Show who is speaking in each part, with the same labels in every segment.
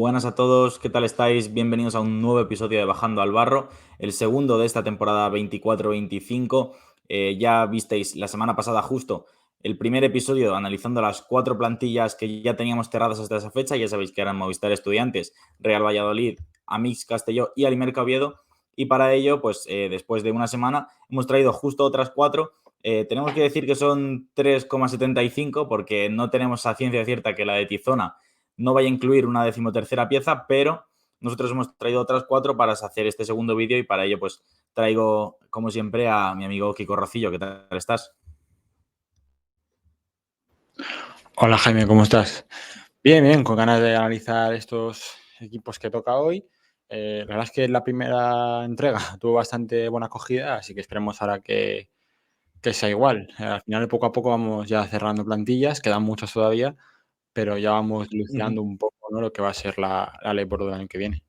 Speaker 1: Buenas a todos, ¿qué tal estáis? Bienvenidos a un nuevo episodio de Bajando al Barro, el segundo de esta temporada 24-25. Ya visteis la semana pasada justo el primer episodio analizando las 4 plantillas que ya teníamos cerradas hasta esa fecha. Ya sabéis que eran Movistar Estudiantes, Real Valladolid, Amix Castelló y Alimerca Oviedo. Y para ello, pues después de una semana, hemos traído justo otras 4. Tenemos que decir que son 3,75 porque no tenemos a ciencia cierta que la de Tizona no vaya a incluir una decimotercera pieza, pero nosotros hemos traído otras 4 para hacer este segundo vídeo y para ello pues traigo, como siempre, a mi amigo Kiko Rocillo. ¿Qué tal estás?
Speaker 2: Hola Jaime, ¿cómo estás? Bien, bien, con ganas de analizar estos equipos que toca hoy. La verdad es que la primera entrega tuvo bastante buena acogida, así que esperemos ahora que sea igual. Al final, poco a poco vamos ya cerrando plantillas, quedan muchas todavía, pero ya vamos dilucidando un poco, ¿no?, lo que va a ser la ley por el año que viene.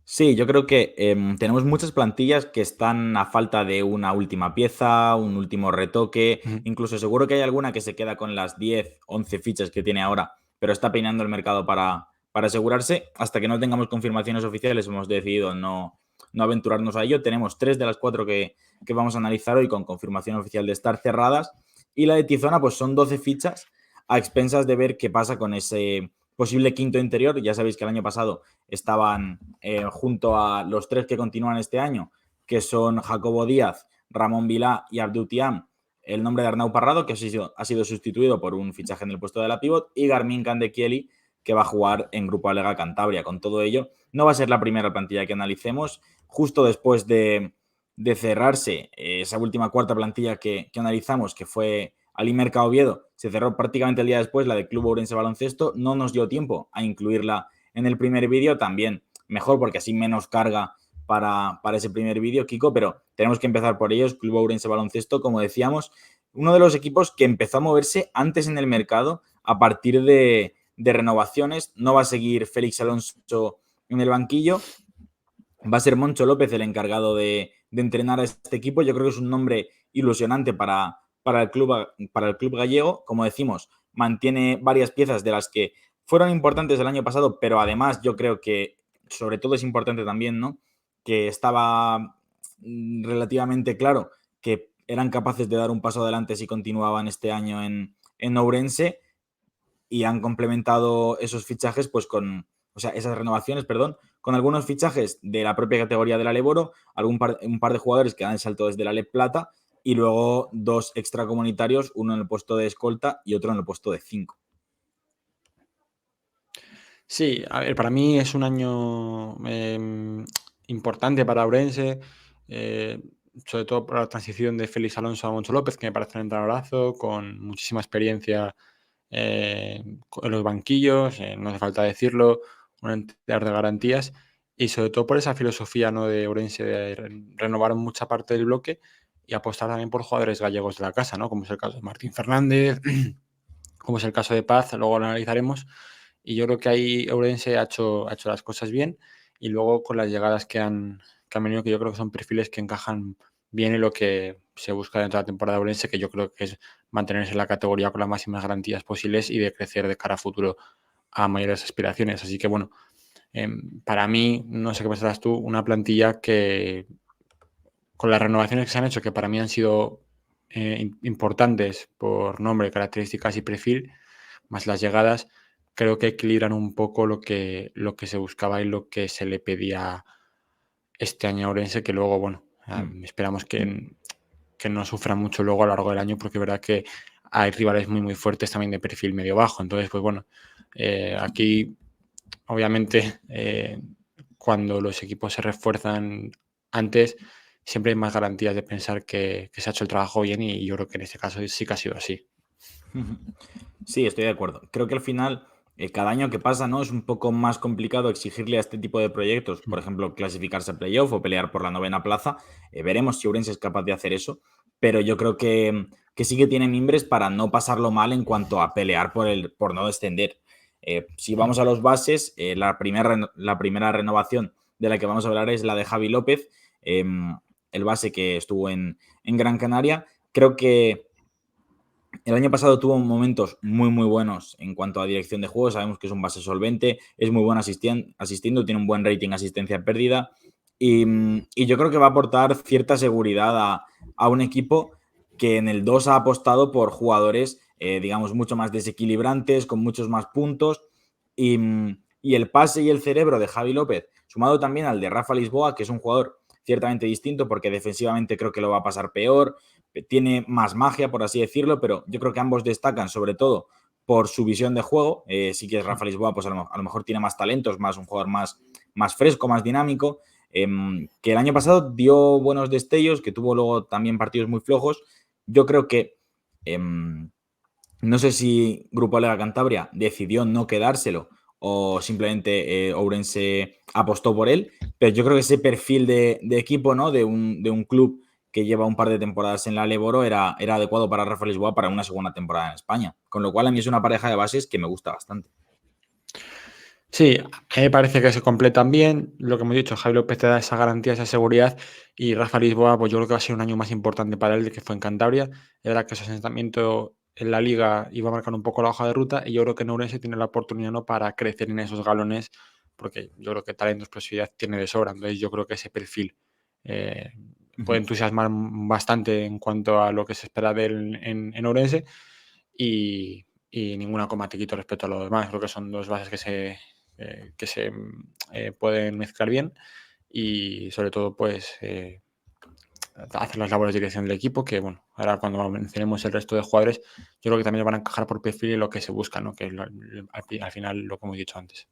Speaker 1: Sí, yo creo que tenemos muchas plantillas que están a falta de una última pieza, un último retoque.
Speaker 2: Ujú.
Speaker 1: Incluso seguro que hay alguna que se queda con las 10, 11 fichas que tiene ahora, pero está peinando el mercado para asegurarse. Hasta que no tengamos confirmaciones oficiales, hemos decidido no aventurarnos a ello. Tenemos 3 de las 4 que vamos a analizar hoy con confirmación oficial de estar cerradas. Y la de Tizona, pues son 12 fichas a expensas de ver qué pasa con ese posible quinto interior. Ya sabéis que el año pasado estaban junto a los 3 que continúan este año, que son Jacobo Díaz, Ramón Vilá y Abdou Thiam, el nombre de Arnau Parrado, que ha sido sustituido por un fichaje en el puesto de la pívot, y Garmin Candequieli, que va a jugar en Grupo Alega Cantabria. Con todo ello, no va a ser la primera plantilla que analicemos. Justo después de cerrarse esa última cuarta plantilla que analizamos, que fue Alimerca Oviedo, se cerró prácticamente el día después la de Club Ourense Baloncesto. No nos dio tiempo a incluirla en el primer vídeo, también mejor porque así menos carga para ese primer vídeo, Kiko, pero tenemos que empezar por ellos. Club Ourense Baloncesto, como decíamos, uno de los equipos que empezó a moverse antes en el mercado a partir de renovaciones. No va a seguir Félix Alonso en el banquillo, va a ser Moncho López el encargado de entrenar a este equipo. Yo creo que es un nombre ilusionante para el club gallego. Como decimos, mantiene varias piezas de las que fueron importantes el año pasado, pero además yo creo que sobre todo es importante también, ¿no?, que estaba relativamente claro que eran capaces de dar un paso adelante si continuaban este año en Ourense, y han complementado esos fichajes pues o sea, esas renovaciones, perdón, con algunos fichajes de la propia categoría del Aleboro, un par de jugadores que dan el salto desde la Ale Plata, y luego 2 extracomunitarios, uno en el puesto de escolta y otro en el puesto de 5.
Speaker 2: Sí, a ver, para mí es un año importante para Ourense, eh, sobre todo por la transición de Félix Alonso a Moncho López, que me parece un entrenador con muchísima experiencia en los banquillos, no hace falta decirlo, un entrenador de garantías, y sobre todo por esa filosofía, ¿no?, de Ourense de renovar mucha parte del bloque y apostar también por jugadores gallegos de la casa, ¿no?, como es el caso de Martín Fernández, como es el caso de Paz, luego lo analizaremos. Y yo creo que ahí Ourense ha hecho las cosas bien, y luego con las llegadas que han venido, que yo creo que son perfiles que encajan bien en lo que se busca dentro de la temporada de Ourense, que yo creo que es mantenerse en la categoría con las máximas garantías posibles y de crecer de cara a futuro a mayores aspiraciones. Así que bueno, para mí, no sé qué pensarás tú, una plantilla que con las renovaciones que se han hecho, que para mí han sido importantes por nombre, características y perfil, más las llegadas, creo que equilibran un poco lo que se buscaba y lo que se le pedía este año a Ourense, que luego, bueno, esperamos que no sufra mucho luego a lo largo del año, porque es verdad que hay rivales muy, muy fuertes también de perfil medio bajo. Entonces, pues bueno, aquí, obviamente, cuando los equipos se refuerzan antes, siempre hay más garantías de pensar que se ha hecho el trabajo bien, y yo creo que en este caso sí que ha sido así.
Speaker 1: Sí, estoy de acuerdo. Creo que al final, cada año que pasa, ¿no?, es un poco más complicado exigirle a este tipo de proyectos, por ejemplo, clasificarse a playoff o pelear por la novena plaza. Veremos si Ourense es capaz de hacer eso, pero yo creo que sí que tiene mimbres para no pasarlo mal en cuanto a pelear por no descender. Si vamos a los bases, la primera renovación de la que vamos a hablar es la de Javi López, el base que estuvo en Gran Canaria. Creo que El año pasado tuvo momentos muy, muy buenos en cuanto a dirección de juego. Sabemos que es un base solvente, es muy bueno asistiendo, tiene un buen rating asistencia pérdida. Y yo creo que va a aportar cierta seguridad a un equipo que en el 2 ha apostado por jugadores, digamos, mucho más desequilibrantes, con muchos más puntos. Y el pase y el cerebro de Javi López, sumado también al de Rafa Lisboa, que es un jugador ciertamente distinto porque defensivamente creo que lo va a pasar peor, tiene más magia, por así decirlo, pero yo creo que ambos destacan sobre todo por su visión de juego. Sí que Rafa Lisboa, pues a lo mejor tiene más talentos, más un jugador más fresco, más dinámico, que el año pasado dio buenos destellos, que tuvo luego también partidos muy flojos. Yo creo que no sé si Grupo Lega Cantabria decidió no quedárselo o simplemente Ourense apostó por él, pero yo creo que ese perfil de equipo, ¿no? De un club que lleva un par de temporadas en la Leboro era adecuado para Rafa Lisboa para una segunda temporada en España. Con lo cual a mí es una pareja de bases que me gusta bastante.
Speaker 2: Sí, a mí me parece que se completan bien. Lo que hemos dicho, Javi López te da esa garantía, esa seguridad. Y Rafa Lisboa, pues yo creo que va a ser un año más importante para él, que fue en Cantabria. Es verdad que su asentamiento en la liga iba a marcar un poco la hoja de ruta. Y yo creo que en Ourense tiene la oportunidad, ¿no?, para crecer en esos galones, porque yo creo que talento, explosividad tiene de sobra. Entonces yo creo que ese perfil eh, puede entusiasmar bastante en cuanto a lo que se espera de él en Ourense. Y ninguna coma te quito respecto a los demás. Creo que son dos bases que se pueden mezclar bien y sobre todo pues hacer las labores de dirección del equipo, que bueno, ahora cuando mencionemos el resto de jugadores, yo creo que también van a encajar por perfil y lo que se busca, ¿no?, que es al final lo que hemos dicho antes.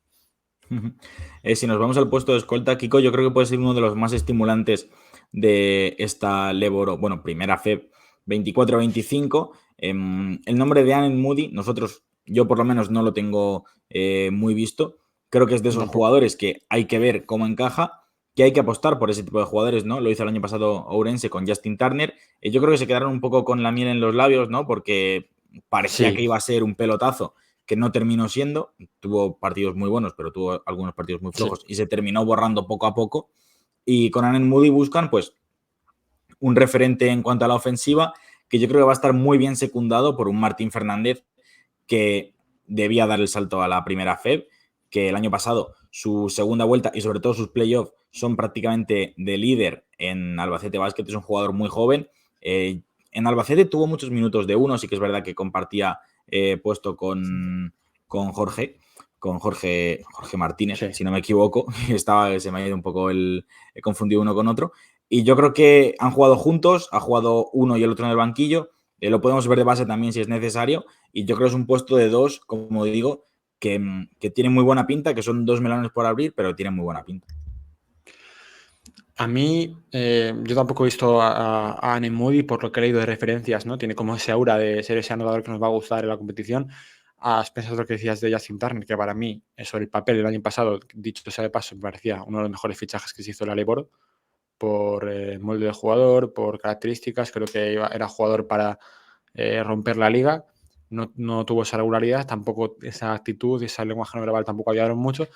Speaker 1: Si nos vamos al puesto de escolta, Kiko, yo creo que puede ser uno de los más estimulantes de esta Leboro, bueno, primera FEB 24-25. El nombre de Anen Moody, yo por lo menos no lo tengo muy visto. Creo que es de esos
Speaker 2: Tampoco.
Speaker 1: jugadores que hay que ver cómo encaja, que hay que apostar por ese tipo de jugadores, ¿no? Lo hizo el año pasado Ourense con Justin Turner. Yo creo que se quedaron un poco con la miel en los labios, ¿no? Porque parecía que
Speaker 2: Sí,
Speaker 1: iba a ser un pelotazo que no terminó siendo. Tuvo partidos muy buenos, pero tuvo algunos partidos muy
Speaker 2: sí.
Speaker 1: flojos y se terminó borrando poco a poco. Y con Anen Moody buscan, pues, un referente en cuanto a la ofensiva que yo creo que va a estar muy bien secundado por un Martín Fernández que debía dar el salto a la primera FEB, que el año pasado su segunda vuelta y sobre todo sus playoffs son prácticamente de líder en Albacete Basket, es un jugador muy joven. En Albacete tuvo muchos minutos de uno, sí que es verdad que compartía puesto con Jorge, Jorge Martínez,
Speaker 2: Sí.
Speaker 1: si no me equivoco, se me ha ido un poco he confundido uno con otro. Y yo creo que han jugado juntos, ha jugado uno y el otro en el banquillo. Lo podemos ver de base también si es necesario. Y yo creo que es un puesto de dos, como digo, que tiene muy buena pinta, que son dos melones por abrir, pero tienen muy buena pinta.
Speaker 2: A mí, yo tampoco he visto a Anen Moody por lo que he leído de referencias, ¿no? Tiene como ese aura de ser ese anotador que nos va a gustar en la competición. A expensas de lo que decías de Justin Turner, que para mí, sobre el papel, el año pasado, dicho sea de paso, me parecía uno de los mejores fichajes que se hizo en la Leboro, por molde de jugador, por características. Creo que era jugador para romper la liga. No tuvo esa regularidad, tampoco esa actitud y esa lenguaje no verbal tampoco ayudaron mucho.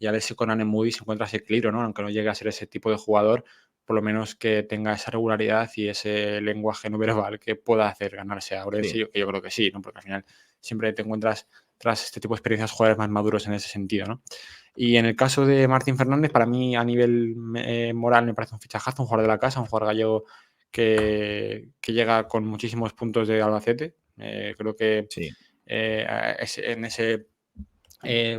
Speaker 2: Y a ver si con Anen Moody se encuentra ese equilibrio, ¿no? Aunque no llegue a ser ese tipo de jugador, por lo menos que tenga esa regularidad y ese lenguaje no verbal que pueda hacer ganarse a
Speaker 1: Sí.
Speaker 2: Orense, que yo creo que sí, ¿no? Porque al final siempre te encuentras tras este tipo de experiencias jugadores más maduros en ese sentido, ¿no? Y en el caso de Martín Fernández, para mí a nivel moral me parece un fichajazo, un jugador de la casa, un jugador gallego que llega con muchísimos puntos de Albacete. Creo que
Speaker 1: Sí.
Speaker 2: en ese pues,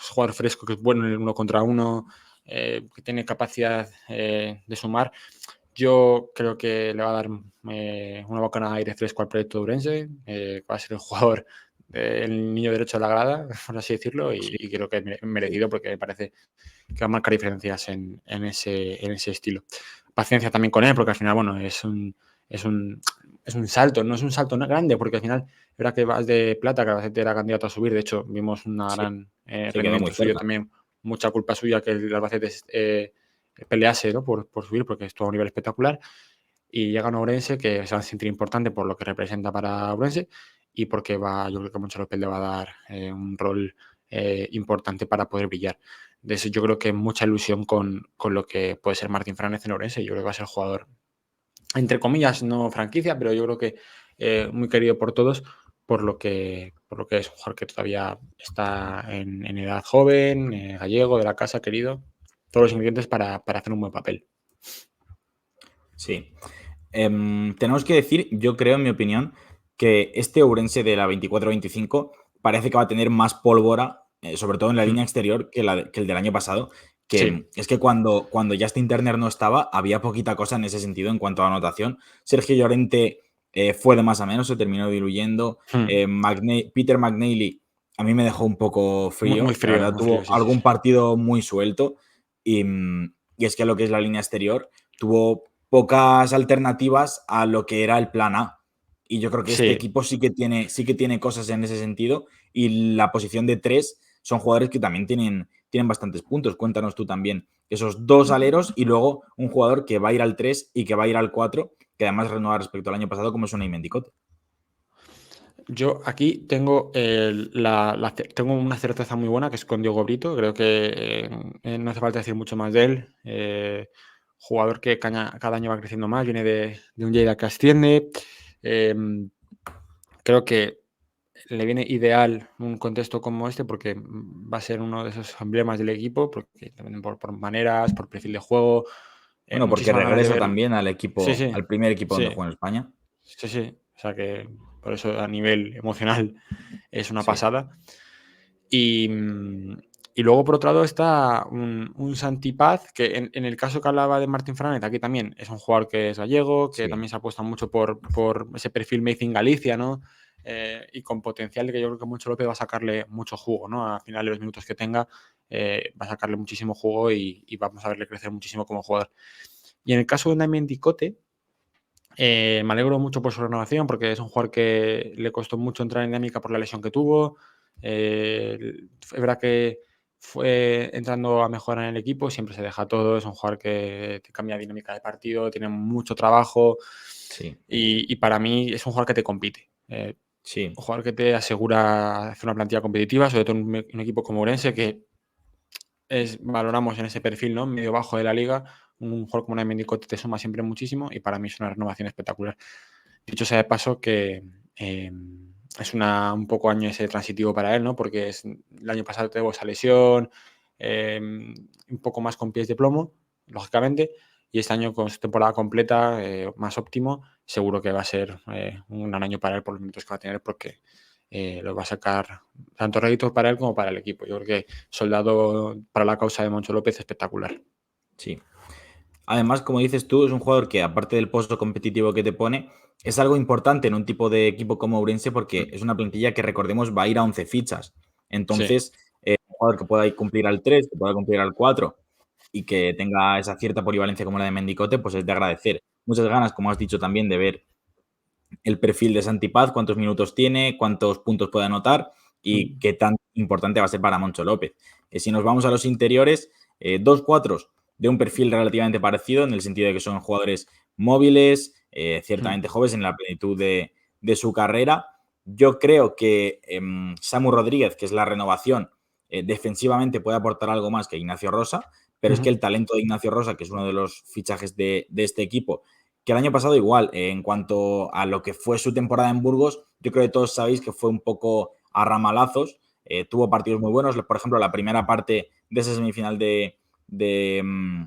Speaker 2: jugador fresco que es bueno en el uno contra uno, que tiene capacidad de sumar. Yo creo que le va a dar una bocanada de aire fresco al proyecto de Ourense. Va a ser el jugador, el niño derecho de la grada, por así decirlo,
Speaker 1: Sí.
Speaker 2: y creo que
Speaker 1: Sí.
Speaker 2: merecido porque me parece que va a marcar diferencias en ese estilo. Paciencia también con él, porque al final, bueno, es un, es un salto, no es un salto grande, porque al final es verdad que vas de plata, que Albacete era candidato a subir. De hecho, vimos un
Speaker 1: Sí.
Speaker 2: gran
Speaker 1: Se quedó muy
Speaker 2: rendimiento suyo
Speaker 1: cerca.
Speaker 2: también, mucha culpa suya que el Albacete pelease, ¿no?, por subir, porque estuvo a un nivel espectacular. Y llega un Ourense que se va a sentir importante por lo que representa para Ourense y porque yo creo que Moncho López le va a dar un rol importante para poder brillar. De eso yo creo que mucha ilusión con lo que puede ser Martín Fernández en Ourense. Yo creo que va a ser jugador, entre comillas, no franquicia, pero yo creo que muy querido por todos, por lo que es un jugador que todavía está en edad joven, gallego, de la casa, querido, todos los ingredientes para hacer un buen papel.
Speaker 1: Sí. Tenemos que decir, yo creo, en mi opinión, que este Ourense de la 24-25 parece que va a tener más pólvora, sobre todo en la
Speaker 2: Mm,
Speaker 1: línea exterior, que el del año pasado. Que
Speaker 2: Sí,
Speaker 1: es que cuando Justin Turner no estaba, había poquita cosa en ese sentido en cuanto a anotación. Sergio Llorente fue de más a menos, se terminó diluyendo.
Speaker 2: mm,
Speaker 1: Peter McNeely a mí me dejó un poco
Speaker 2: muy
Speaker 1: frío. La verdad,
Speaker 2: muy frío,
Speaker 1: tuvo
Speaker 2: sí, sí,
Speaker 1: algún
Speaker 2: sí.
Speaker 1: partido muy suelto. Y es que lo que es la línea exterior tuvo pocas alternativas a lo que era el plan A. Y yo creo que este
Speaker 2: Sí,
Speaker 1: equipo sí que tiene cosas en ese sentido. Y la posición de 3 son jugadores que también tienen bastantes puntos. Cuéntanos tú también esos dos aleros y luego un jugador que va a ir al 3 y que va a ir al 4, que además renueva respecto al año pasado, como es un Mendicote.
Speaker 2: yo aquí tengo, tengo una certeza muy buena, que es con Diego Brito. Creo que no hace falta decir mucho más de él. Jugador que cada año va creciendo más, viene de un Lleida que asciende. Em, Creo que le viene ideal un contexto como este porque va a ser uno de esos emblemas del equipo, porque también por maneras, por perfil de juego,
Speaker 1: Bueno, porque
Speaker 2: muchísimas ganas de
Speaker 1: regresa
Speaker 2: ver.
Speaker 1: también al
Speaker 2: Sí,
Speaker 1: equipo,
Speaker 2: sí,
Speaker 1: al primer equipo donde
Speaker 2: sí,
Speaker 1: juega en España.
Speaker 2: sí, sí. O sea que por eso a nivel emocional es una
Speaker 1: Sí,
Speaker 2: pasada. Y, mm, y luego, por otro lado, está un Santi Paz, que en el caso que hablaba de Martín Fernández, aquí también es un jugador que es gallego, que
Speaker 1: sí.
Speaker 2: también se apuesta mucho por ese perfil Made in Galicia, ¿no? Y con potencial de que yo creo que Moncho López va a sacarle mucho jugo, ¿no? Al final de los minutos que tenga, va a sacarle muchísimo jugo y vamos a verle crecer muchísimo como jugador. Y en el caso de Damián Dicote, me alegro mucho por su renovación, porque es un jugador que le costó mucho entrar en dinámica por la lesión que tuvo. Es verdad que fue entrando a mejorar en el equipo, siempre se deja todo, es un jugador que te cambia dinámica de partido, tiene mucho trabajo
Speaker 1: Sí,
Speaker 2: y para mí es un jugador que te compite.
Speaker 1: sí,
Speaker 2: Un jugador que te asegura hacer una plantilla competitiva, sobre todo en un equipo como Orense, que valoramos en ese perfil, ¿no? Medio bajo de la liga. Un jugador como Naim Mendicote te suma siempre muchísimo y para mí es una renovación espectacular. Dicho sea de paso que es un poco año ese transitivo para él, ¿no? Porque el año pasado tuvo esa lesión, un poco más con pies de plomo, lógicamente, y este año con su temporada completa, más óptimo, seguro que va a ser un gran año para él por los minutos que va a tener, porque lo va a sacar tanto réditos para él como para el equipo. Yo creo que soldado para la causa de Moncho López espectacular.
Speaker 1: sí. Además, como dices tú, es un jugador que, aparte del pozo competitivo que te pone, es algo importante en un tipo de equipo como Ourense porque
Speaker 2: Mm,
Speaker 1: es una plantilla que, recordemos, va a ir a 11 fichas.
Speaker 2: Sí.
Speaker 1: Entonces, un jugador que pueda cumplir al 3, que pueda cumplir al 4 y que tenga esa cierta polivalencia como la de Mendicote, pues es de agradecer. Muchas ganas, como has dicho también, de ver el perfil de Santi Paz, cuántos minutos tiene, cuántos puntos puede anotar y
Speaker 2: Mm,
Speaker 1: qué tan importante va a ser para Moncho López. Si nos vamos a los interiores, dos cuatros de un perfil relativamente parecido, en el sentido de que son jugadores móviles,
Speaker 2: mm,
Speaker 1: ciertamente jóvenes en la plenitud de su carrera. Yo creo que Samu Rodríguez, que es la renovación, defensivamente puede aportar algo más que Ignacio Rosa, pero es que
Speaker 2: ujú.
Speaker 1: el talento de Ignacio Rosa, que es uno de los fichajes de este equipo, que el año pasado igual, en cuanto a lo que fue su temporada en Burgos, yo creo que todos sabéis que fue un poco a ramalazos, tuvo partidos muy buenos, por ejemplo, la primera parte de esa semifinal de, mm,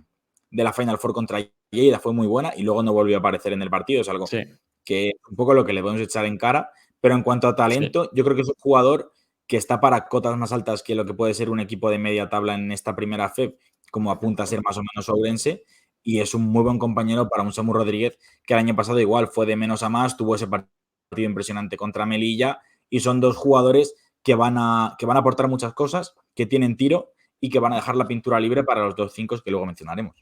Speaker 1: de la Final Four contra Lleida fue muy buena y luego no volvió a aparecer en el partido, es algo
Speaker 2: Sí,
Speaker 1: que es un poco lo que le podemos echar en cara, pero en cuanto a
Speaker 2: sí.
Speaker 1: talento, yo creo que es un jugador que está para cotas más altas que lo que puede ser un equipo de media tabla en esta primera FEP, como apunta a ser más o menos Ourense, y es un muy buen compañero para un Samu Rodríguez que el año pasado igual fue de menos a más, tuvo ese partido impresionante contra Melilla y son dos jugadores que van a aportar muchas cosas, que tienen tiro y que van a dejar la pintura libre para los dos cinco que luego mencionaremos.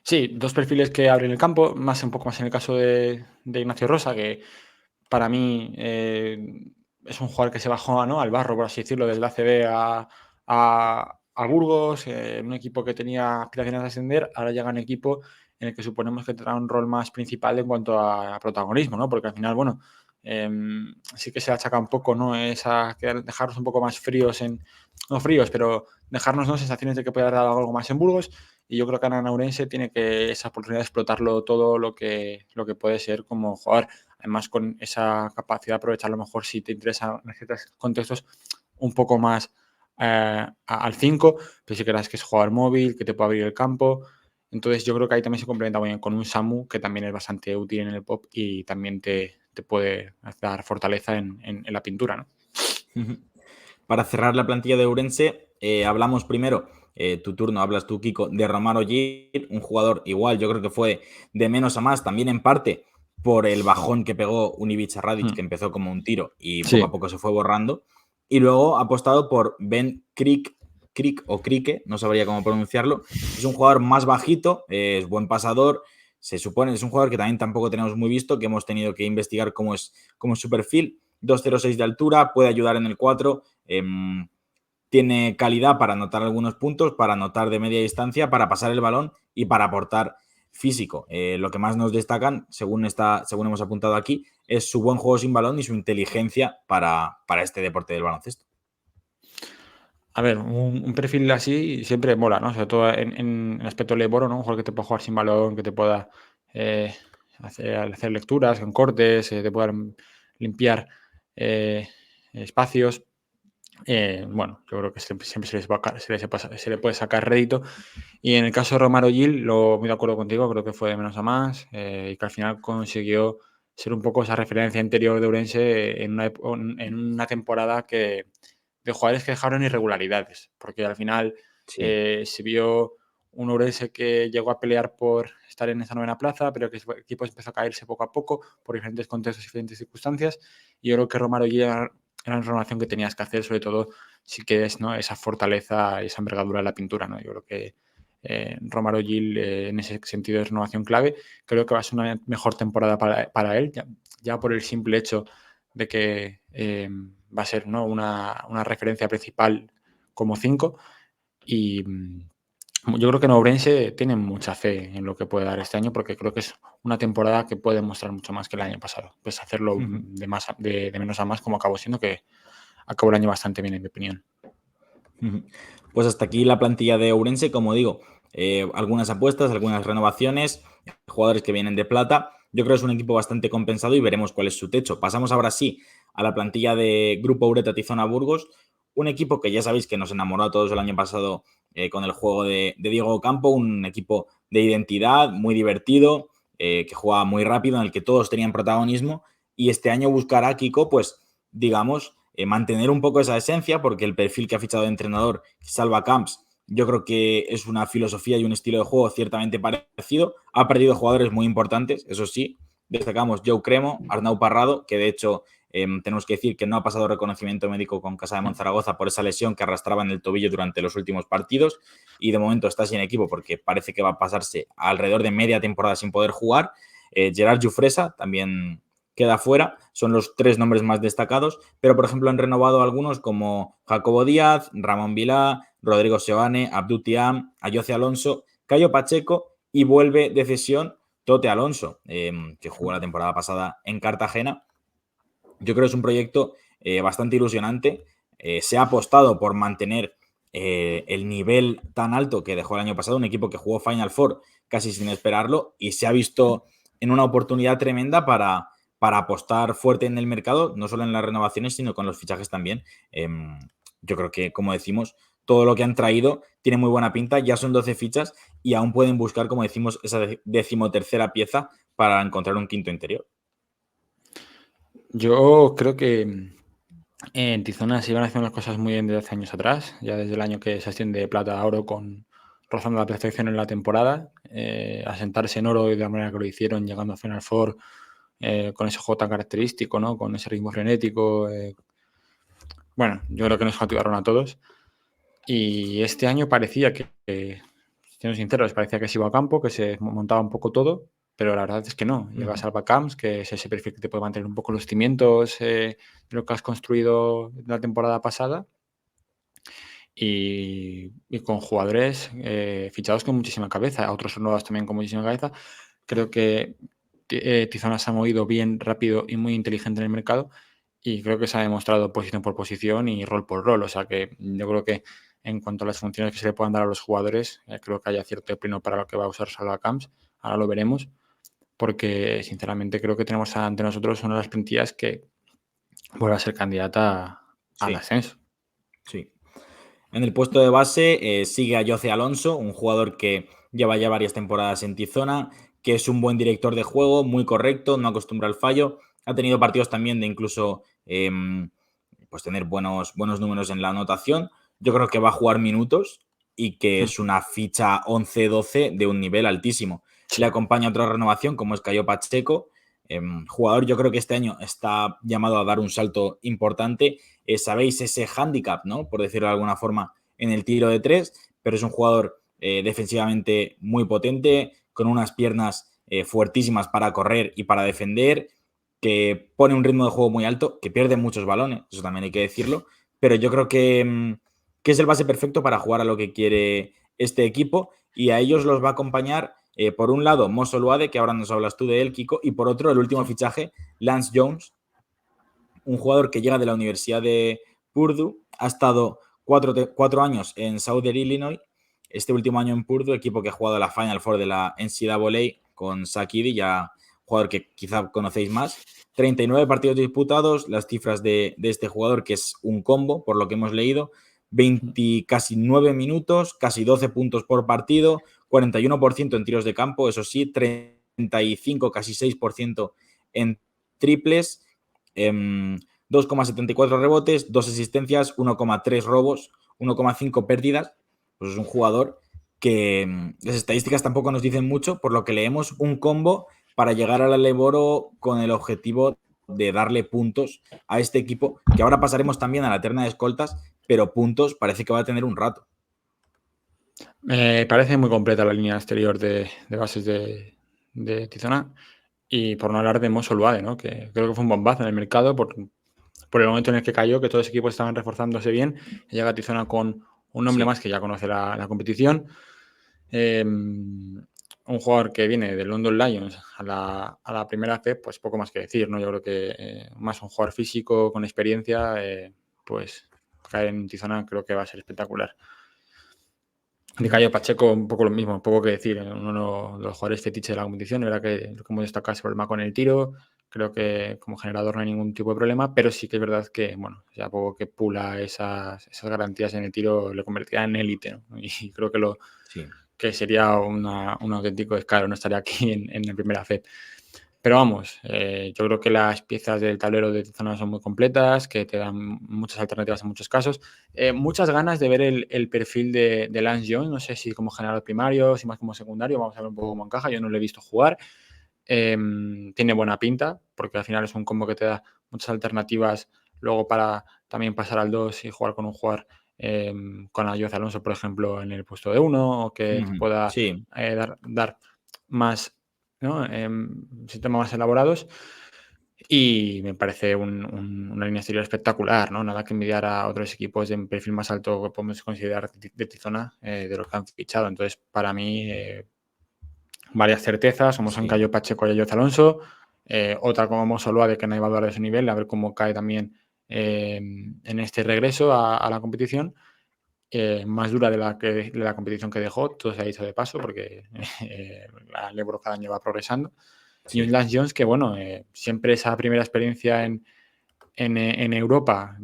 Speaker 2: Sí, dos perfiles que abren el campo, un poco más en el caso de Ignacio Rosa, que para mí es un jugador que se bajó, ¿no?, al barro, por así decirlo, desde la ACB a Burgos, un equipo que tenía aspiraciones de ascender, ahora llega un equipo en el que suponemos que tendrá un rol más principal en cuanto a protagonismo, ¿no? Porque al final, bueno, sí que se achaca un poco, ¿no?, dejarnos un poco más fríos no fríos, pero dejarnos, ¿no?, sensaciones de que puede haber dado algo más en Burgos. Y yo creo que Ana Naurense tiene que esa oportunidad de explotarlo todo lo que puede ser como jugador. además con esa capacidad de aprovechar a lo mejor si te interesa en ciertos contextos un poco más al 5, pero si creas que es jugador móvil, que te puede abrir el campo. Entonces yo creo que ahí también se complementa muy bien con un Samu que también es bastante útil en el pop y también te puede dar fortaleza en la pintura, ¿no?
Speaker 1: Para cerrar la plantilla de Ourense, hablamos primero, tu turno, hablas tú, Kiko, de Romaro Gil, un jugador igual, yo creo que fue de menos a más, también en parte por el bajón que pegó Univica Radic, que empezó como un tiro y poco a
Speaker 2: Sí,
Speaker 1: poco se fue borrando. Y luego ha apostado por Ben Crick o Crique, no sabría cómo pronunciarlo. Es un jugador más bajito, es buen pasador. Se supone, es un jugador que también tampoco tenemos muy visto, que hemos tenido que investigar cómo es su perfil. 2,06 de altura, puede ayudar en el 4. Tiene calidad para anotar algunos puntos, para anotar de media distancia, para pasar el balón y para aportar físico. Lo que más nos destacan, según hemos apuntado aquí, es su buen juego sin balón y su inteligencia para este deporte del baloncesto.
Speaker 2: a ver, un perfil así siempre mola, ¿no? Sobre todo en el aspecto leboro, ¿no? Un jugador que te pueda jugar sin balón, que te pueda eh, hacer lecturas en cortes, te pueda limpiar eh, espacios. Bueno, yo creo que siempre se le puede sacar rédito. Y en el caso de Romaro Gil, muy de acuerdo contigo, creo que fue de menos a más y que al final consiguió ser un poco esa referencia interior de Ourense en una temporada de jugadores que dejaron irregularidades, porque al final
Speaker 1: Sí.
Speaker 2: se vio un Ourense que llegó a pelear por estar en esa novena plaza, pero que el equipo empezó a caerse poco a poco por diferentes contextos y diferentes circunstancias. Y yo creo que Romaro Gil era una renovación que tenías que hacer, sobre todo si quieres, ¿no?, esa fortaleza y esa envergadura de la pintura, ¿no? Yo creo que Romaro Gil en ese sentido es renovación clave. Creo que va a ser una mejor temporada para él, ya por el simple hecho de que va a ser, ¿no?, una referencia principal como 5 y yo creo que Nourense tiene mucha fe en lo que puede dar este año porque creo que es una temporada que puede mostrar mucho más que el año pasado. Pues hacerlo de menos a más como acabó siendo, que acabó el año bastante bien en mi opinión.
Speaker 1: Pues hasta aquí la plantilla de Ourense, como digo, algunas apuestas, algunas renovaciones, jugadores que vienen de plata. Yo creo que es un equipo bastante compensado y veremos cuál es su techo. Pasamos ahora sí a la plantilla de Grupo Ureta Tizona Burgos, un equipo que ya sabéis que nos enamoró a todos el año pasado con el juego de Diego Campo, un equipo de identidad, muy divertido, que jugaba muy rápido, en el que todos tenían protagonismo, y este año buscará Kiko, pues, digamos, mantener un poco esa esencia, porque el perfil que ha fichado de entrenador, Salva Camps, yo creo que es una filosofía y un estilo de juego ciertamente parecido. Ha perdido jugadores muy importantes, eso sí. Destacamos Joe Cremo, Arnau Parrado, que de hecho tenemos que decir que no ha pasado reconocimiento médico con Casa de Monzaragoza por esa lesión que arrastraba en el tobillo durante los últimos partidos y de momento está sin equipo porque parece que va a pasarse alrededor de media temporada sin poder jugar. Gerard Jufresa también queda fuera, son los 3 nombres más destacados, pero por ejemplo han renovado algunos como Jacobo Díaz, Ramón Vilá, Rodrigo Seoane, Abdou Thiam, Ayoce Alonso, Cayo Pacheco y vuelve de cesión Tote Alonso, que jugó la temporada pasada en Cartagena. Yo creo que es un proyecto bastante ilusionante. Se ha apostado por mantener el nivel tan alto que dejó el año pasado, un equipo que jugó Final Four casi sin esperarlo y se ha visto en una oportunidad tremenda para apostar fuerte en el mercado, no solo en las renovaciones, sino con los fichajes también. Yo creo que, como decimos, todo lo que han traído tiene muy buena pinta, ya son 12 fichas y aún pueden buscar, como decimos, esa 13ª pieza para encontrar un quinto interior.
Speaker 2: Yo creo que en Tizona se iban haciendo las cosas muy bien desde hace años atrás, ya desde el año que se asciende de plata a oro rozando la perfección en la temporada, asentarse en oro de la manera que lo hicieron, llegando a Final Four con ese juego tan característico, ¿no?, con ese ritmo frenético. Bueno, yo creo que nos cautivaron a todos. Y este año parecía siendo sinceros, parecía que se iba a campo, que se montaba un poco todo, pero la verdad es que no. Llega Salva Camps, que es ese perfil que te puede mantener un poco los cimientos de lo que has construido la temporada pasada. Y con jugadores fichados con muchísima cabeza, otros nuevos también con muchísima cabeza. Creo que Tizona se ha movido bien, rápido y muy inteligente en el mercado y creo que se ha demostrado posición por posición y rol por rol. O sea que yo creo que en cuanto a las funciones que se le puedan dar a los jugadores, creo que haya cierto pleno para lo que va a usar Salva Camps. Ahora lo veremos. porque sinceramente creo que tenemos ante nosotros una de las plantillas que vuelve a ser candidata al
Speaker 1: Sí,
Speaker 2: ascenso.
Speaker 1: sí. En el puesto de base sigue a Jose Alonso, un jugador que lleva ya varias temporadas en Tizona, que es un buen director de juego, muy correcto, no acostumbra al fallo. Ha tenido partidos también de incluso pues tener buenos números en la anotación. Yo creo que va a jugar minutos y que es una ficha 11-12 de un nivel altísimo. Le
Speaker 2: Sí.
Speaker 1: acompaña otra renovación como es Cayo Pacheco, jugador yo creo que este año está llamado a dar un salto importante. Sabéis ese hándicap, ¿no? Por decirlo de alguna forma, en el tiro de tres, pero es un jugador defensivamente muy potente, con unas piernas fuertísimas para correr y para defender, que pone un ritmo de juego muy alto, que pierde muchos balones, eso también hay que decirlo, pero yo creo que es el base perfecto para jugar a lo que quiere este equipo y a ellos los va a acompañar, por un lado, Mosso Luade, que ahora nos hablas tú de él, Kiko, y por otro, el último fichaje, Lance Jones, un jugador que llega de la Universidad de Purdue, ha estado 4 años en Southern Illinois, este último año en Purdue, equipo que ha jugado la Final Four de la NCAA con Zach Edey, ya jugador que quizá conocéis más. 39 partidos disputados, las cifras de este jugador, que es un combo, por lo que hemos leído, 20, casi 9 minutos, casi 12 puntos por partido, 41% en tiros de campo, eso sí, 35, casi 6% en triples, 2,74 rebotes, 2 asistencias, 1,3 robos, 1,5 pérdidas. Pues es un jugador que las estadísticas tampoco nos dicen mucho, por lo que leemos un combo para llegar al Leboro con el objetivo de darle puntos a este equipo, que ahora pasaremos también a la terna de escoltas, pero puntos parece que va a tener un rato.
Speaker 2: Me parece muy completa la línea exterior de bases de Tizona. Y por no hablar de Mosso Luade, ¿no? Que creo que fue un bombazo en el mercado por el momento en el que cayó, que todos los equipos estaban reforzándose bien. Y llega a Tizona con un nombre
Speaker 1: Sí.
Speaker 2: más que ya conoce la competición. Un jugador que viene del London Lions a la primera C, pues poco más que decir, ¿no? Yo creo que más un jugador físico con experiencia, pues caer en Tizona creo que va a ser espectacular. De Cayo Pacheco, un poco lo mismo, poco que decir. Uno de los jugadores fetiche de la competición. Era que, como destacar ese problema con el tiro. Creo que como generador no hay ningún tipo de problema, pero sí que es verdad que, bueno, ya poco que pula esas garantías en el tiro le convertirá en élite, ¿no? Y creo
Speaker 1: Sí.
Speaker 2: que sería un auténtico descaro no estaría aquí en la primera FED. Pero vamos, yo creo que las piezas del tablero de Tizona son muy completas, que te dan muchas alternativas en muchos casos. Muchas ganas de ver el perfil de Lance Jones, no sé si como generador primario, si más como secundario, vamos a ver un poco cómo encaja, yo no lo he visto jugar. Tiene buena pinta, porque al final es un combo que te da muchas alternativas luego para también pasar al 2 y jugar con un jugador con Ayoz Alonso, por ejemplo, en el puesto de 1, o que te pueda
Speaker 1: Sí.
Speaker 2: dar más, ¿no? Sistemas más elaborados. Y me parece una línea exterior espectacular, ¿no? Nada que envidiar a otros equipos de perfil más alto que podemos considerar de Tizona, de los que han fichado. Entonces, para mí, varias certezas, como son
Speaker 1: Sí.
Speaker 2: Cayo Pacheco y Ayoz Alonso. Otra como Mosso Luade, que no hay valor de su nivel, a ver cómo cae también en este regreso a la competición. Más dura de la competición que dejó, todo se ha dicho de paso, porque la Lebro cada año va progresando. Y un
Speaker 1: Sí.
Speaker 2: Lance Jones que, bueno, siempre esa primera experiencia en Europa,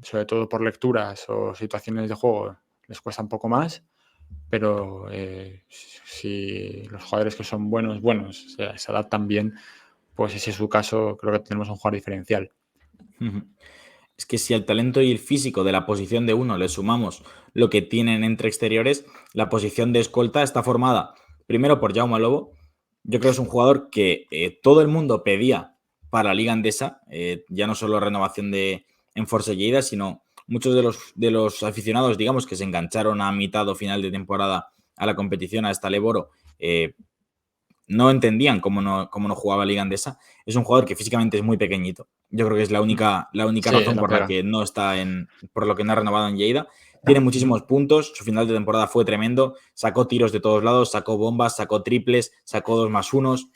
Speaker 2: sobre todo por lecturas o situaciones de juego, les cuesta un poco más, pero si los jugadores que son buenos, se adaptan bien, pues ese es su caso, creo que tenemos un jugador diferencial.
Speaker 1: Es que si al talento y el físico de la posición de uno le sumamos lo que tienen entre exteriores, la posición de escolta está formada primero por Jaume Lobo. Yo creo que es un jugador que todo el mundo pedía para la Liga Andesa, ya no solo renovación de Enforce Lleida, sino muchos de los aficionados, digamos, que se engancharon a mitad o final de temporada a la competición, a esta Leboro, no entendían cómo no jugaba Liga Andesa. Es un jugador que físicamente es muy pequeñito. Yo creo que es la única
Speaker 2: Sí, es
Speaker 1: razón
Speaker 2: la
Speaker 1: por la
Speaker 2: pega.
Speaker 1: que no está por lo que no ha renovado en Lleida. Tiene muchísimos puntos, su final de temporada fue tremendo, sacó tiros de todos lados, sacó bombas, sacó triples, sacó 2+1.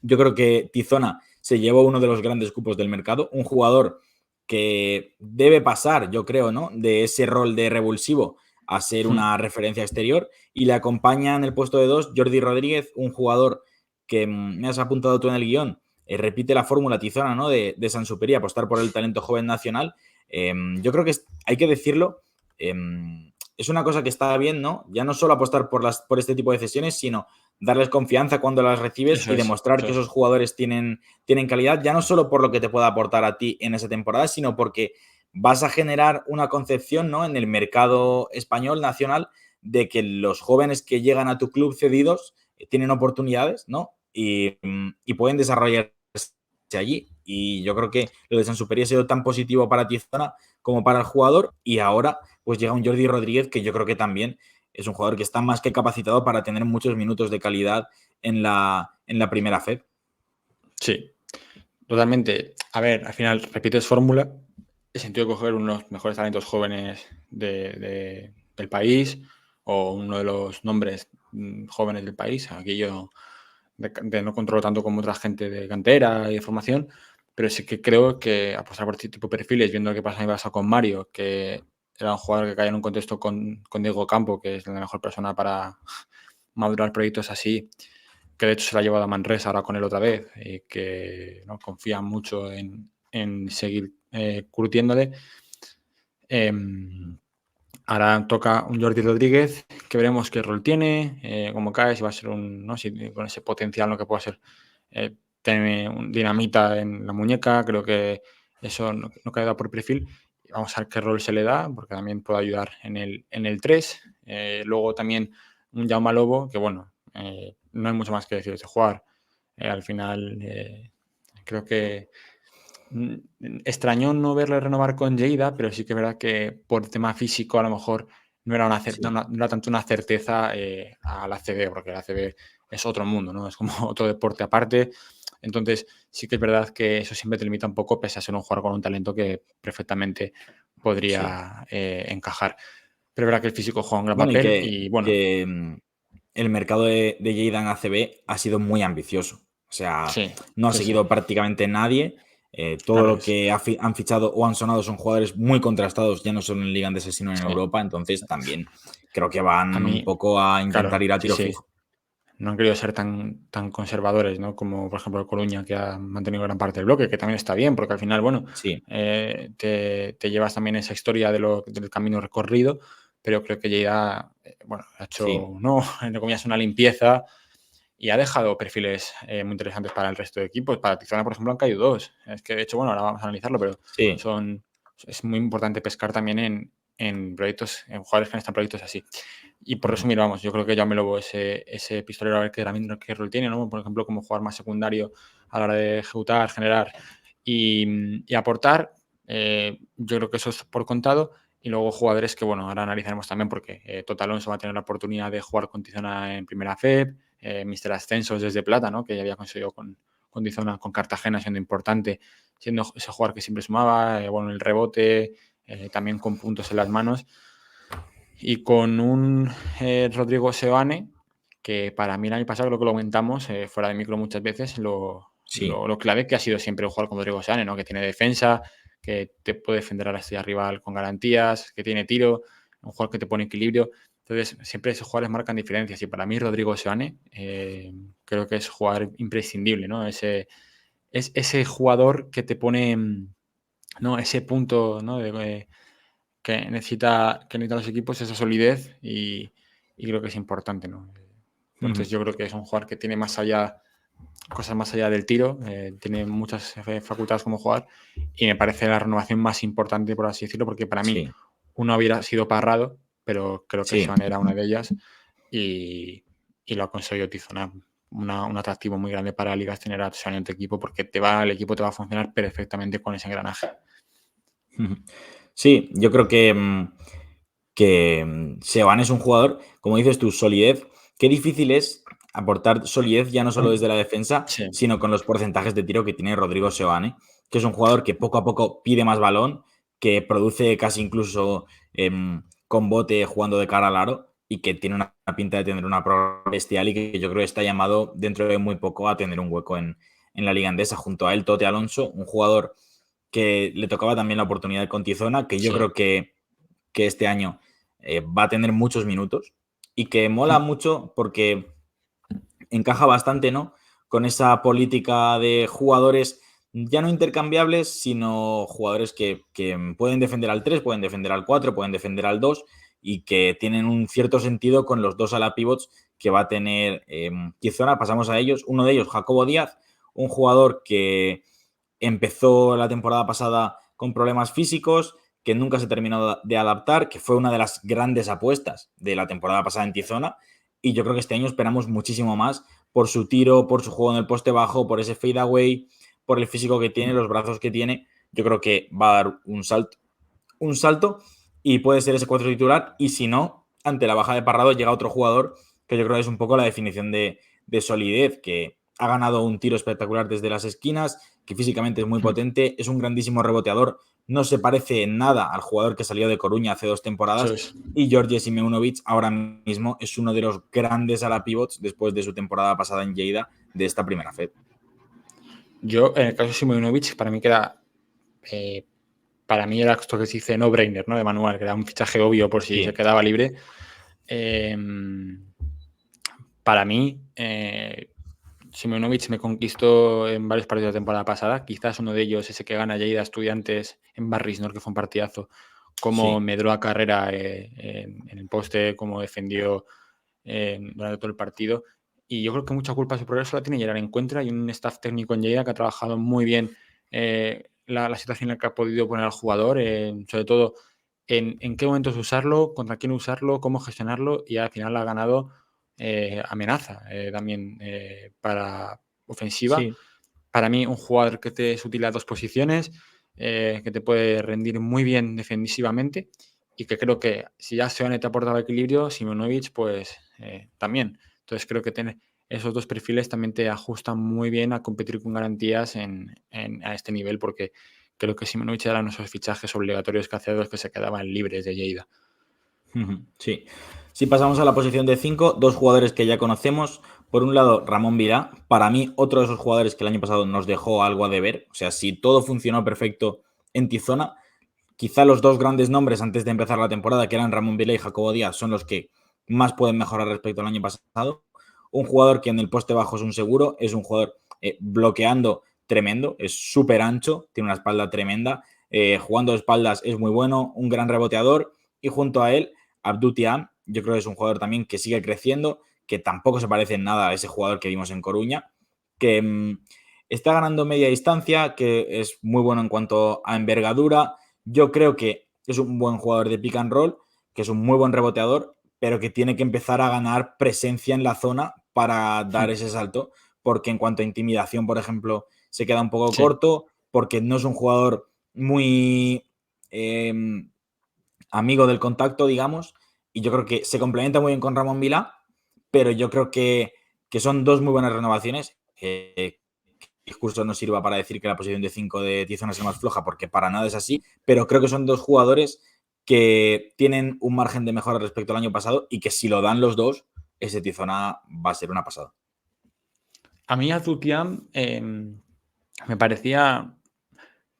Speaker 1: Yo creo que Tizona se llevó uno de los grandes cupos del mercado, un jugador que debe pasar, yo creo, ¿no? De ese rol de revulsivo a ser una referencia exterior, y le acompaña en el puesto de 2 Jordi Rodríguez, un jugador que me has apuntado tú en el guión, repite la fórmula tizona, ¿no? De Sansuperi, apostar por el talento joven nacional. Yo creo que hay que decirlo, es una cosa que está bien, ¿no? Ya no solo apostar por este tipo de cesiones, sino darles confianza cuando las recibes
Speaker 2: Eso
Speaker 1: y
Speaker 2: es,
Speaker 1: demostrar
Speaker 2: eso
Speaker 1: que
Speaker 2: es.
Speaker 1: esos jugadores tienen calidad, ya no solo por lo que te pueda aportar a ti en esa temporada, sino porque vas a generar una concepción, ¿no? En el mercado español, nacional, de que los jóvenes que llegan a tu club cedidos tienen oportunidades, ¿no? Y pueden desarrollarse allí. Y yo creo que lo de Sansuperi ha sido tan positivo para Tizona como para el jugador. Y ahora, pues llega un Jordi Rodríguez que yo creo que también es un jugador que está más que capacitado para tener muchos minutos de calidad en la primera FEP.
Speaker 2: Sí, totalmente. A ver, al final repites fórmula, el sentido de coger unos mejores talentos jóvenes del país o uno de los nombres jóvenes del país. Aquí yo no controlo tanto como otra gente de cantera y de formación, pero sí que creo que apostar por este tipo de perfiles, viendo lo que pasa en Barça con Mario, que era un jugador que caía en un contexto con Diego Campo, que es la mejor persona para madurar proyectos así, que de hecho se la ha llevado a Manresa ahora con él otra vez, y que ¿no? confía mucho en seguir curtiéndole. Ahora toca un Jordi Rodríguez, que veremos qué rol tiene, cómo cae, si va a ser ¿no? Si con ese potencial lo que puede ser, tiene un dinamita en la muñeca, creo que eso no queda por perfil. Vamos a ver qué rol se le da, porque también puede ayudar en el 3. Luego también un Jaume Lobo, que bueno, no hay mucho más que decir de este jugador. Al final, creo que extrañó no verle renovar con Lleida, pero sí que es verdad que por tema físico a lo mejor no era,
Speaker 1: Sí.
Speaker 2: no era tanto una certeza a la ACB, porque la ACB es otro mundo, ¿no? Es como otro deporte aparte. Entonces sí que es verdad que eso siempre te limita un poco, pese a ser un jugador con un talento que perfectamente
Speaker 1: Sí.
Speaker 2: podría encajar. Pero es verdad que el físico juega un gran
Speaker 1: Bueno, y
Speaker 2: papel y bueno,
Speaker 1: el mercado de Lleida en ACB ha sido muy ambicioso. O sea,
Speaker 2: sí,
Speaker 1: no ha
Speaker 2: sí, sí,
Speaker 1: seguido prácticamente nadie. Todo
Speaker 2: claro
Speaker 1: lo
Speaker 2: es.
Speaker 1: que han fichado o han sonado son jugadores muy contrastados, ya no solo en Liga Andesa, sino en
Speaker 2: Sí.
Speaker 1: Europa. Entonces, también creo que
Speaker 2: A
Speaker 1: van un
Speaker 2: mí,
Speaker 1: poco a intentar
Speaker 2: claro,
Speaker 1: ir a
Speaker 2: sí,
Speaker 1: tiro
Speaker 2: sí.
Speaker 1: fijo.
Speaker 2: No han querido ser tan conservadores, ¿no? Como por ejemplo el Coruña, que ha mantenido gran parte del bloque, que también está bien, porque al final, bueno,
Speaker 1: Sí.
Speaker 2: te llevas también esa historia del camino recorrido, pero creo que Lleida, bueno, ha hecho,
Speaker 1: Sí.
Speaker 2: no, entre comillas, una limpieza y ha dejado perfiles muy interesantes para el resto de equipos. Para Tizona, por ejemplo, han caído dos. Es que, de hecho, bueno, ahora vamos a analizarlo, pero
Speaker 1: Sí.
Speaker 2: es muy importante pescar también en proyectos, en jugadores que están en proyectos así. Y por
Speaker 1: Ujú.
Speaker 2: resumir, vamos, yo creo que ya me lo ese pistolero a ver qué rol tiene, ¿no? Por ejemplo, como jugar más secundario a la hora de ejecutar, generar y aportar. Yo creo que eso es por contado. Y luego jugadores que, bueno, ahora analizaremos también porque Tota Alonso va a tener la oportunidad de jugar con Tizona en primera FEP, Mister Ascensos desde Plata, ¿no? Que ya había conseguido con Tizona, con Cartagena siendo importante, siendo ese jugador que siempre sumaba, bueno, el rebote, también con puntos en las manos. Y con un Rodrigo Seoane, que para mí el año pasado, creo que lo comentamos fuera de micro muchas veces,
Speaker 1: Sí.
Speaker 2: lo clave que ha sido siempre jugar con Rodrigo Seoane, ¿no? Que tiene defensa, que te puede defender a la estrella rival con garantías, que tiene tiro, un jugador que te pone equilibrio. Entonces, siempre esos jugadores marcan diferencias. Y para mí, Rodrigo Seoane, creo que es jugador imprescindible, ¿no? Es ese jugador que te pone, ¿no? Ese punto, ¿no? Que necesitan los equipos, esa solidez y creo que es importante, ¿no?
Speaker 1: Ujú.
Speaker 2: Entonces yo creo que es un jugador que tiene más allá, cosas más allá del tiro, tiene muchas facultades como jugar y me parece la renovación más importante, por así decirlo, porque para mí
Speaker 1: Sí.
Speaker 2: uno hubiera sido Parrado, pero creo que
Speaker 1: Sí.
Speaker 2: Sean era una de ellas y lo ha conseguido Tizona. Un atractivo muy grande para ligas tener a Sean en tu equipo porque el equipo te va a funcionar perfectamente con ese engranaje.
Speaker 1: Ujú. Sí, yo creo que Seoane es un jugador, como dices tú, solidez. Qué difícil es aportar solidez ya no solo desde la defensa,
Speaker 2: Sí,
Speaker 1: sino con los porcentajes de tiro que tiene Rodrigo Seoane, que es un jugador que poco a poco pide más balón, que produce casi incluso con bote jugando de cara al aro y que tiene una pinta de tener una pro bestial y que yo creo que está llamado dentro de muy poco a tener un hueco en la Liga Andesa. Junto a él, Tote Alonso, un jugador que le tocaba también la oportunidad con Tizona, que yo
Speaker 2: sí.
Speaker 1: creo que este año va a tener muchos minutos y que mola mucho porque encaja bastante, ¿no? con esa política de jugadores ya no intercambiables, sino jugadores que pueden defender al 3, pueden defender al 4, pueden defender al 2 y que tienen un cierto sentido con los dos ala pivots que va a tener Tizona. Pasamos a ellos. Uno de ellos, Jacobo Díaz, un jugador que empezó la temporada pasada con problemas físicos, que nunca se terminó de adaptar, que fue una de las grandes apuestas de la temporada pasada en Tizona. Y yo creo que este año esperamos muchísimo más por su tiro, por su juego en el poste bajo, por ese fade away, por el físico que tiene, los brazos que tiene. Yo creo que va a dar un salto y puede ser ese 4 titular. Y si no, ante la baja de Parrado llega otro jugador que yo creo que es un poco la definición de solidez, que ha ganado un tiro espectacular desde las esquinas, que físicamente es muy potente, es un grandísimo reboteador, no se parece en nada al jugador que salió de Coruña hace 2 temporadas.
Speaker 2: Eso es.
Speaker 1: Y George Simeunovic ahora mismo es uno de los grandes ala pivots después de su temporada pasada en Lleida de esta primera FED.
Speaker 2: Yo, en el caso de Simeunovic, para mí queda... para mí era esto que se dice no-brainer, ¿no? De manual, que era un fichaje obvio por si se quedaba libre. Para mí, Simeunovic me conquistó en varios partidos de la temporada pasada. Quizás uno de ellos, ese que gana Lleida Estudiantes en Barrisnor, que fue un partidazo. Cómo medró a Carrera en el poste, cómo defendió durante todo el partido. Y yo creo que mucha culpa de su progreso la tiene Gerard Encuentra y un staff técnico en Lleida que ha trabajado muy bien la situación en la que ha podido poner al jugador, sobre todo en qué momentos usarlo, contra quién usarlo, cómo gestionarlo, y al final ha ganado amenaza también para ofensiva.
Speaker 1: Sí.
Speaker 2: Para mí, un jugador que te es útil a 2 posiciones, que te puede rendir muy bien defensivamente y que creo que si ya Seoane te aportaba equilibrio, Simeunovic pues también. Entonces creo que esos 2 perfiles también te ajustan muy bien a competir con garantías a este nivel, porque creo que Simeunovic era uno de esos fichajes obligatorios que hacía los que se quedaban libres de Lleida.
Speaker 1: Sí. Si pasamos a la posición de 5, 2 jugadores que ya conocemos. Por un lado, Ramón Virá. Para mí, otro de esos jugadores que el año pasado nos dejó algo a deber. O sea, si todo funcionó perfecto en Tizona, quizá los 2 grandes nombres antes de empezar la temporada, que eran Ramón Virá y Jacobo Díaz, son los que más pueden mejorar respecto al año pasado. Un jugador que en el poste bajo es un seguro, es un jugador bloqueando tremendo, es súper ancho, tiene una espalda tremenda, jugando de espaldas es muy bueno, un gran reboteador, y junto a él Abdou Thiam, yo creo que es un jugador también que sigue creciendo, que tampoco se parece en nada a ese jugador que vimos en Coruña, que está ganando media distancia, que es muy bueno en cuanto a envergadura. Yo creo que es un buen jugador de pick and roll, que es un muy buen reboteador, pero que tiene que empezar a ganar presencia en la zona para dar ese salto, porque en cuanto a intimidación, por ejemplo, se queda un poco corto, porque no es un jugador muy amigo del contacto, digamos, y yo creo que se complementa muy bien con Ramón Vila, pero yo creo que son 2 muy buenas renovaciones. Que el discurso no sirva para decir que la posición de 5 de Tizona es la más floja, porque para nada es así, pero creo que son 2 jugadores que tienen un margen de mejora respecto al año pasado y que si lo dan los 2, ese Tizona va a ser una pasada.
Speaker 2: A mí Abdou Thiam me parecía,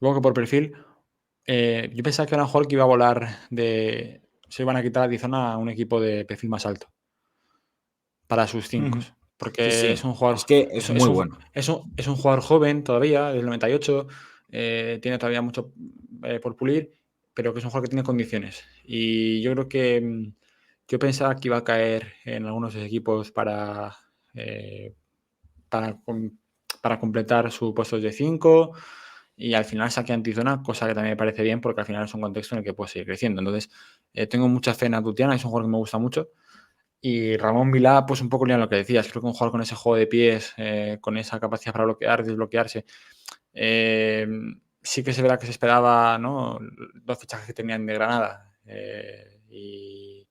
Speaker 2: luego que por perfil, yo pensaba que era un jugador que iba a volar se iban a quitar a Tizona a un equipo de perfil más alto para sus 5, porque
Speaker 1: Sí,
Speaker 2: es un
Speaker 1: es
Speaker 2: jugador,
Speaker 1: que es muy bueno.
Speaker 2: es un jugador joven todavía, del 98, tiene todavía mucho por pulir, pero que es un jugador que tiene condiciones. Y yo creo que yo pensaba que iba a caer en algunos de los equipos para completar su puesto de 5 y al final saque antizona, cosa que también me parece bien porque al final es un contexto en el que puede seguir creciendo. Entonces, tengo mucha fe en Atutiana, es un jugador que me gusta mucho. Y Ramón Vilá, pues un poco en lo que decías, creo que un jugador con ese juego de pies, con esa capacidad para bloquear, desbloquearse, sí que se verá que se esperaba, ¿no?, 2 fichajes que tenían de Granada. Pero es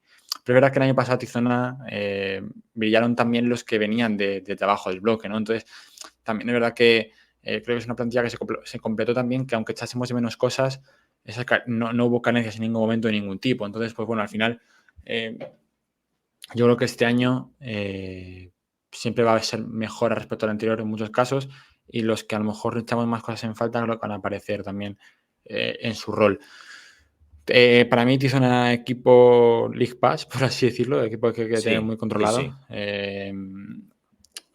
Speaker 2: verdad que el año pasado Tizona brillaron también los que venían de abajo del bloque, ¿no? Entonces, también es verdad que creo que es una plantilla que se completó también, que aunque echásemos de menos cosas, no hubo carencias en ningún momento de ningún tipo. Entonces, pues bueno, al final yo creo que este año siempre va a ser mejor respecto al anterior en muchos casos, y los que a lo mejor echamos más cosas en falta creo que van a aparecer también en su rol. Para mí es un equipo League Pass, por así decirlo, equipo que hay que tener
Speaker 1: Sí,
Speaker 2: muy controlado.
Speaker 1: sí.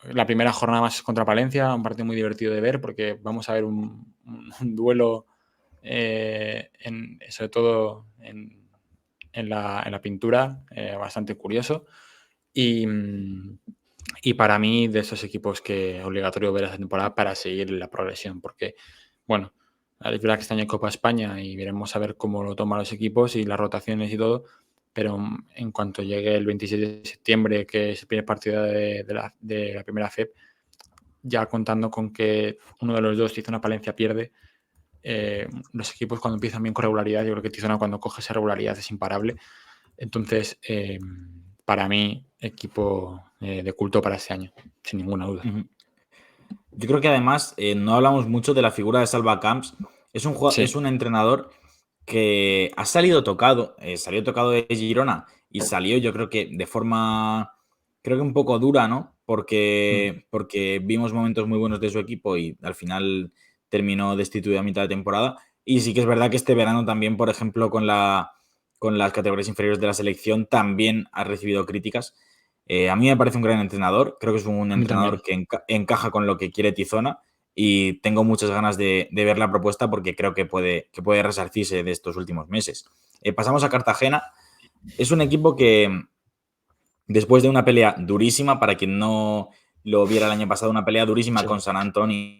Speaker 2: la primera jornada más contra Palencia, un partido muy divertido de ver porque vamos a ver un duelo, sobre todo en la pintura, bastante curioso. Y para mí, de esos equipos que es obligatorio ver esta temporada para seguir la progresión, porque, bueno, es verdad que este año hay Copa España y veremos a ver cómo lo toman los equipos y las rotaciones y todo, pero en cuanto llegue el 26 de septiembre, que es el primer partido de la primera FEP, ya contando con que uno de los dos, Tizona Palencia, pierde, los equipos cuando empiezan bien con regularidad, yo creo que Tizona cuando coge esa regularidad es imparable. Entonces, para mí, equipo de culto para este año, sin ninguna duda.
Speaker 1: Ujú. Yo creo que además no hablamos mucho de la figura de Salva Camps. Es
Speaker 2: Sí.
Speaker 1: un entrenador que ha salió tocado de Girona y salió yo creo que de forma, creo que un poco dura, ¿no? Porque vimos momentos muy buenos de su equipo y al final terminó destituido a mitad de temporada. Y sí que es verdad que este verano también, por ejemplo, con las categorías inferiores de la selección, también ha recibido críticas. A mí me parece un gran entrenador, creo que es un
Speaker 2: A mí también.
Speaker 1: entrenador que encaja con lo que quiere Tizona y tengo muchas ganas de ver la propuesta porque creo que puede resarcirse de estos últimos meses. Pasamos a Cartagena. Es un equipo que, después de una pelea durísima, para quien no lo viera el año pasado, una pelea durísima
Speaker 2: Sí.
Speaker 1: con San Antonio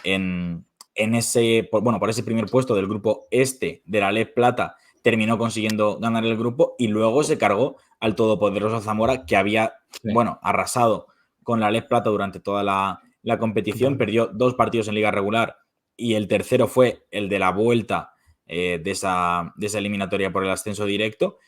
Speaker 1: en ese, por ese primer puesto del grupo este de la LEP Plata, terminó consiguiendo ganar el grupo y luego se cargó al todopoderoso Zamora, que había,
Speaker 2: Sí.
Speaker 1: arrasado con la LEP Plata durante toda la competición. Perdió 2 partidos en liga regular y el tercero fue el de la vuelta de esa eliminatoria por el ascenso directo.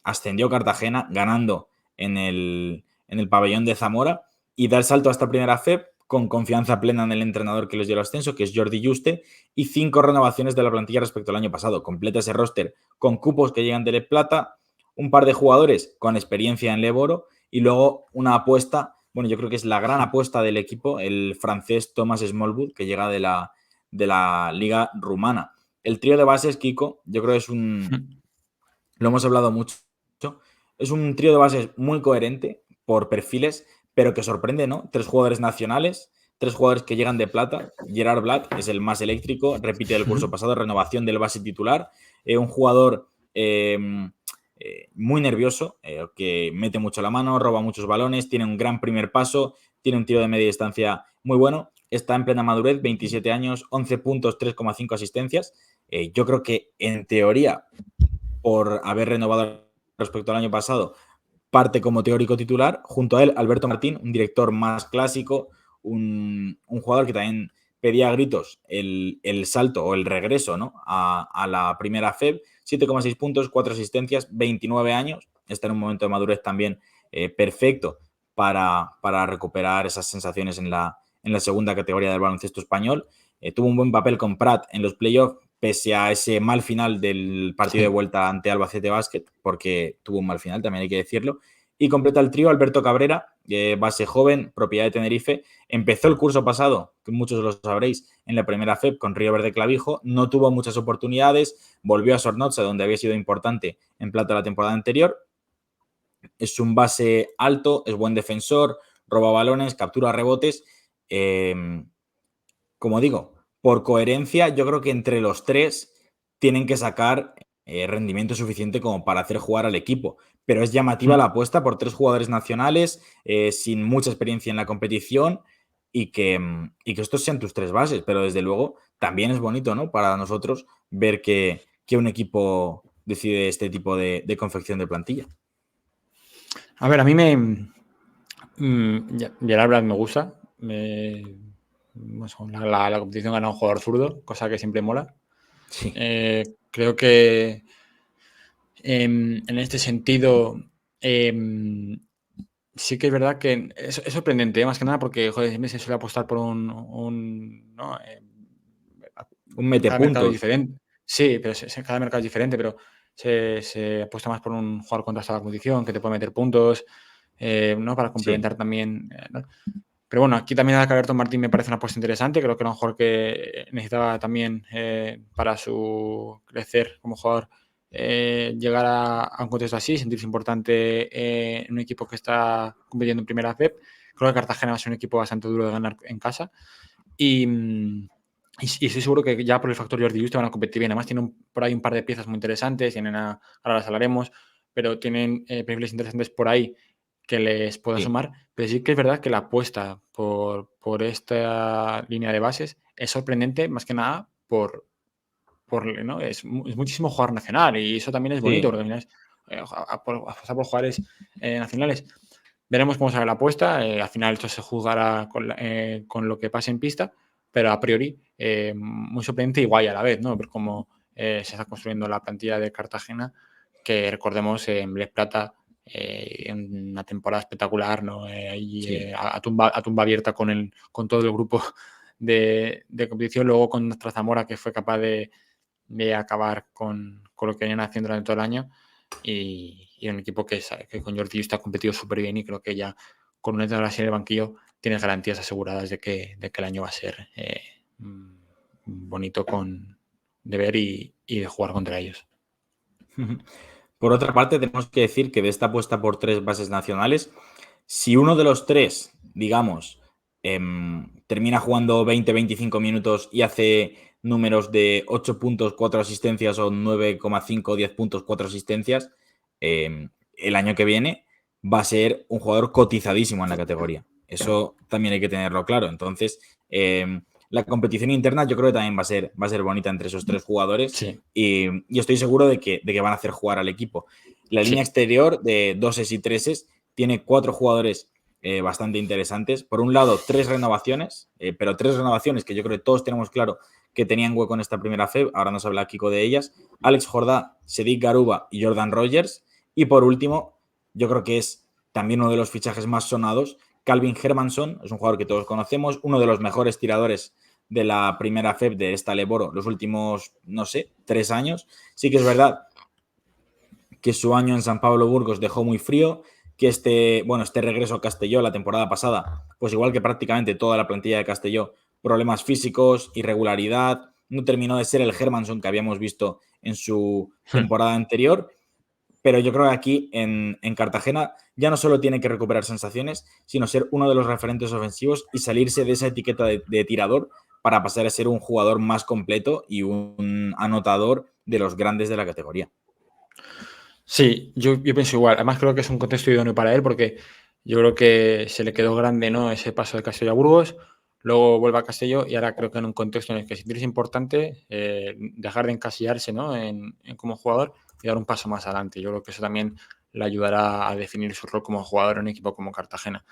Speaker 1: Ascendió Cartagena ganando en el pabellón de Zamora y da el salto a esta primera FEP con confianza plena en el entrenador que les dio el ascenso, que es Jordi Juste, y 5 renovaciones de la plantilla respecto al año pasado. Completa ese roster con cupos que llegan de Le Plata, un par de jugadores con experiencia en Leboro y luego una apuesta, bueno, yo creo que es la gran apuesta del equipo, el francés Thomas Smallwood, que llega de la liga rumana. El trío de bases, Kiko, yo creo que lo hemos hablado mucho, es un trío de bases muy coherente por perfiles, pero que sorprende, ¿no? 3 jugadores nacionales, 3 jugadores que llegan de plata. Gerard Black es el más eléctrico, repite del curso pasado, renovación del base titular. Un jugador muy nervioso, que mete mucho la mano, roba muchos balones, tiene un gran primer paso, tiene un tiro de media distancia muy bueno, está en plena madurez, 27 años, 11 puntos, 3,5 asistencias. Yo creo que en teoría, por haber renovado respecto al año pasado, parte como teórico titular. Junto a él, Alberto Martín, un director más clásico, un jugador que también pedía a gritos el salto o el regreso, ¿no? a la primera FEB. 7,6 puntos, 4 asistencias, 29 años. Está en un momento de madurez también perfecto para recuperar esas sensaciones en la segunda categoría del baloncesto español. Tuvo un buen papel con Prat en los playoffs, pese a ese mal final del partido de
Speaker 2: Sí.
Speaker 1: vuelta ante Albacete Basket, porque tuvo un mal final, también hay que decirlo. Y completa el trío Alberto Cabrera, base joven, propiedad de Tenerife. Empezó el curso pasado, que muchos lo sabréis, en la primera FEP con Río Verde Clavijo. No tuvo muchas oportunidades, volvió a Sornoza, donde había sido importante en plata la temporada anterior. Es un base alto, es buen defensor, roba balones, captura rebotes. Como digo, por coherencia, yo creo que entre los 3 tienen que sacar rendimiento suficiente como para hacer jugar al equipo. Pero es llamativa la apuesta por 3 jugadores nacionales sin mucha experiencia en la competición y que estos sean tus 3 bases. Pero desde luego también es bonito, ¿no? Para nosotros ver que un equipo decide este tipo de confección de plantilla.
Speaker 2: A ver, a mí Gerard Black me gusta. La competición gana un jugador zurdo, cosa que siempre mola.
Speaker 1: Sí.
Speaker 2: Creo que en este sentido sí que es verdad que es sorprendente, más que nada porque, joder, siempre se suele apostar por ¿no?
Speaker 1: Un
Speaker 2: Cada mercado es
Speaker 1: metepuntos.
Speaker 2: diferente. Sí, pero cada mercado es diferente, pero se apuesta más por un jugador contra esta competición que te puede meter puntos, ¿no? Para
Speaker 1: Sí.
Speaker 2: complementar también, ¿no? Pero bueno, aquí también Alberto Martín me parece una apuesta interesante. Creo que era un jugador que necesitaba también para su crecer como jugador, llegar a un contexto así, sentirse importante en un equipo que está compitiendo en primera FEP. Creo que Cartagena va a ser un equipo bastante duro de ganar en casa. Y estoy seguro que ya por el factor Jordi Juste van a competir bien. Además, tienen por ahí un par de piezas muy interesantes. Ahora las hablaremos, pero tienen perfiles interesantes por ahí que les pueda
Speaker 1: Sí,
Speaker 2: sumar. Pero sí que es verdad que la apuesta por esta línea de bases es sorprendente, más que nada ¿no? Es muchísimo jugador nacional y eso también es bonito,
Speaker 1: sí.
Speaker 2: porque al final es apostar por jugadores nacionales. Veremos cómo sale la apuesta. Al final esto se juzgará con lo que pase en pista, pero a priori muy sorprendente y guay a la vez, ¿no? Ver cómo se está construyendo la plantilla de Cartagena, que recordemos en Les Plata, en una temporada espectacular, ¿no? Ahí,
Speaker 1: Sí.
Speaker 2: a tumba abierta con todo el grupo de competición, luego con nuestra Zamora, que fue capaz de acabar con lo que venían haciendo durante todo el año. Y un equipo que con Jordi Juste ha competido súper bien y creo que ya con un entrenador así en el banquillo tienes garantías aseguradas de que el año va a ser bonito de ver y de jugar contra ellos.
Speaker 1: Por otra parte, tenemos que decir que de esta apuesta por 3 bases nacionales, si uno de los tres, digamos, termina jugando 20-25 minutos y hace números de 8 puntos, 4 asistencias o 9,5 o 10 puntos, 4 asistencias, el año que viene va a ser un jugador cotizadísimo en la categoría. Eso también hay que tenerlo claro. Entonces, la competición interna yo creo que también va a ser bonita entre esos 3 jugadores
Speaker 2: Sí,
Speaker 1: y estoy seguro de que van a hacer jugar al equipo. La línea
Speaker 2: sí.
Speaker 1: exterior de 2 y 3 tiene 4 jugadores bastante interesantes. Por un lado, 3 renovaciones, pero 3 renovaciones que yo creo que todos tenemos claro que tenían hueco en esta primera FEB. Ahora nos habla Kiko de ellas. Alex Jordá, Sedik Garuba y Jordan Rogers. Y por último, yo creo que es también uno de los fichajes más sonados, Calvin Hermanson, es un jugador que todos conocemos, uno de los mejores tiradores de la primera FEB de esta Leboro los últimos, no sé, 3 años. Sí que es verdad que su año en San Pablo Burgos dejó muy frío, que este regreso a Castelló la temporada pasada, pues igual que prácticamente toda la plantilla de Castelló, problemas físicos, irregularidad, no terminó de ser el Hermanson que habíamos visto en su temporada anterior, pero yo creo que aquí en Cartagena ya no solo tiene que recuperar sensaciones, sino ser uno de los referentes ofensivos y salirse de esa etiqueta de tirador para pasar a ser un jugador más completo y un anotador de los grandes de la categoría.
Speaker 2: Sí, yo pienso igual. Además, creo que es un contexto idóneo para él porque yo creo que se le quedó grande, ¿no? Ese paso de Castelló a Burgos, luego vuelve a Castelló y ahora creo que en un contexto en el que sí es importante dejar de encasillarse, ¿no? En como jugador y dar un paso más adelante. Yo creo que eso también le ayudará a definir su rol como jugador en un equipo como Cartagena.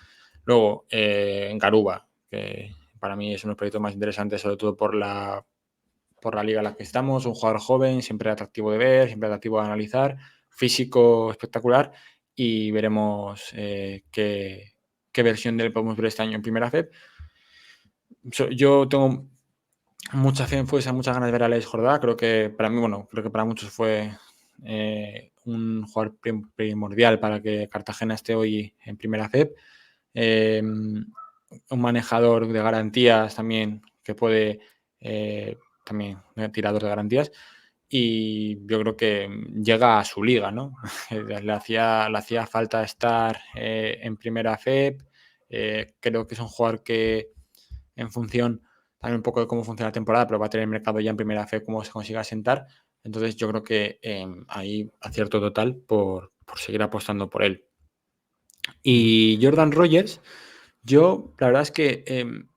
Speaker 2: Luego, en Garuba, que para mí es uno de los proyectos más interesantes, sobre todo por la liga en la que estamos, un jugador joven, siempre atractivo de ver, siempre atractivo de analizar, físico espectacular y veremos qué versión de él podemos ver este año en primera FEP. Yo tengo mucha fe en Fuesa, muchas ganas de ver a Alex Jordá, creo que para mí, bueno, creo que para muchos fue un jugador primordial para que Cartagena esté hoy en primera FEP. Un manejador de garantías también que puede también tirador de garantías y yo creo que llega a su liga, ¿no? le hacía falta estar en primera FEP. Creo que es un jugador que en función también un poco de cómo funciona la temporada, pero va a tener mercado ya en primera FEP cómo se consiga sentar. Entonces yo creo que ahí acierto total por seguir apostando por él. Y Jordan Rogers, yo la verdad es que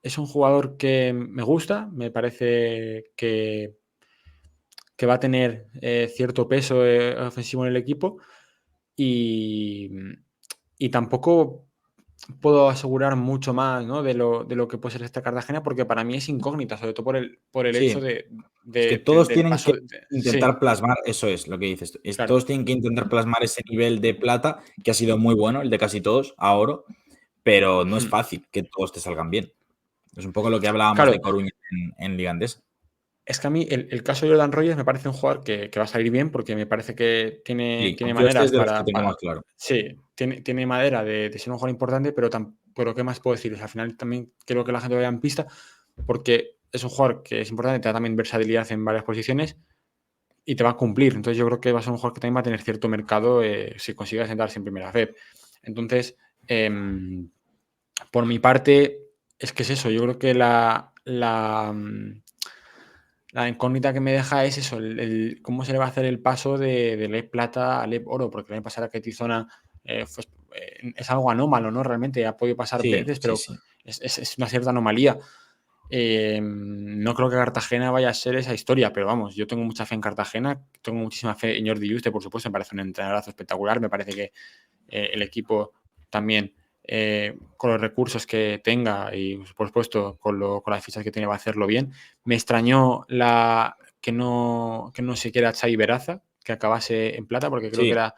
Speaker 2: es un jugador que me gusta, me parece que va a tener cierto peso ofensivo en el equipo y, y tampoco puedo asegurar mucho más, ¿no? de lo que puede ser esta Cartagena porque para mí es incógnita, sobre todo por el hecho
Speaker 1: Sí, es que todos
Speaker 2: del
Speaker 1: tienen
Speaker 2: paso.
Speaker 1: que
Speaker 2: Sí,
Speaker 1: intentar plasmar, eso es lo que dices,
Speaker 2: claro.
Speaker 1: todos tienen que intentar plasmar ese nivel de plata, que ha sido muy bueno, el de casi todos, a oro, pero no es
Speaker 2: Hmm.
Speaker 1: fácil que todos te salgan bien. Es un poco lo que hablábamos de
Speaker 2: Claro,
Speaker 1: Coruña en Liga Andesa.
Speaker 2: es que a mí el caso de Jordan Rogers me parece un jugador que va a salir bien porque me parece que tiene,
Speaker 1: Sí,
Speaker 2: tiene
Speaker 1: yo este es
Speaker 2: maneras
Speaker 1: de los que tengo más claro.
Speaker 2: sí, tiene madera de ser un jugador importante, pero ¿qué más puedo decir? O sea, al final también quiero que la gente vaya en pista porque es un jugador que es importante, te da también versatilidad en varias posiciones y te va a cumplir. Entonces yo creo que va a ser un jugador que también va a tener cierto mercado si consigue sentarse en primera FEP. Entonces, Por mi parte, es que es eso, yo creo que la incógnita que me deja es eso, cómo se le va a hacer el paso de LEP Plata a LEP Oro, porque el año pasado que Tizona es algo anómalo, ¿no? Realmente ha podido pasar
Speaker 1: Sí,
Speaker 2: veces,
Speaker 1: sí,
Speaker 2: pero
Speaker 1: sí.
Speaker 2: es una cierta anomalía. No creo que Cartagena vaya a ser esa historia, pero vamos, yo tengo mucha fe en Cartagena, tengo muchísima fe en Jordi Yuste, por supuesto, me parece un entrenadorazo espectacular, me parece que el equipo también, con los recursos que tenga y, por supuesto, con las fichas que tiene, va a hacerlo bien. Me extrañó que no se quiera Xavi Beraza, que acabase en plata, porque creo que
Speaker 1: Sí.
Speaker 2: era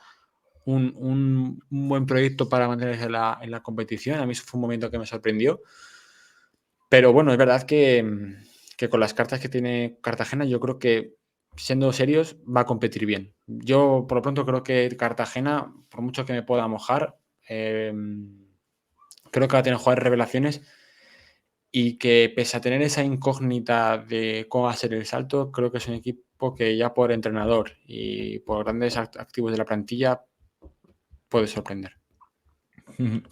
Speaker 2: un buen proyecto para mantenerse en la competición. A mí eso fue un momento que me sorprendió. Pero bueno, es verdad que con las cartas que tiene Cartagena, yo creo que, siendo serios, va a competir bien. Yo, por lo pronto, creo que Cartagena, por mucho que me pueda mojar, creo que va a tener jugadores revelaciones y que, pese a tener esa incógnita de cómo va a ser el salto, creo que es un equipo que ya por entrenador y por grandes activos de la plantilla puede sorprender.
Speaker 1: Ujú.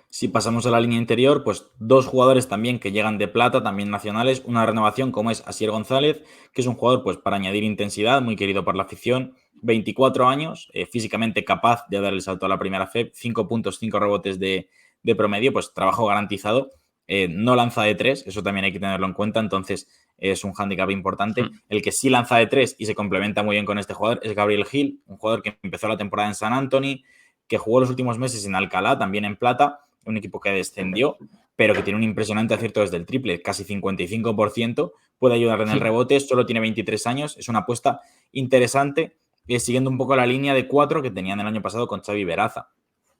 Speaker 1: Si pasamos a la línea interior, pues dos jugadores también que llegan de plata, también nacionales, una renovación como es Asier González, que es un jugador pues para añadir intensidad, muy querido por la afición, 24 años, físicamente capaz de dar el salto a la primera FEP, 5 puntos, 5 rebotes de promedio, pues trabajo garantizado, no lanza de 3, eso también hay que tenerlo en cuenta, entonces es un hándicap importante. El que sí lanza de 3 y se complementa muy bien con este jugador es Gabriel Gil, un jugador que empezó la temporada en San Antonio, que jugó los últimos meses en Alcalá, también en plata, un equipo que descendió, pero que tiene un impresionante acierto desde el triple, casi 55%, puede ayudar en el rebote, solo tiene 23 años, es una apuesta interesante, siguiendo un poco la línea de 4 que tenían el año pasado con Xavi Beraza.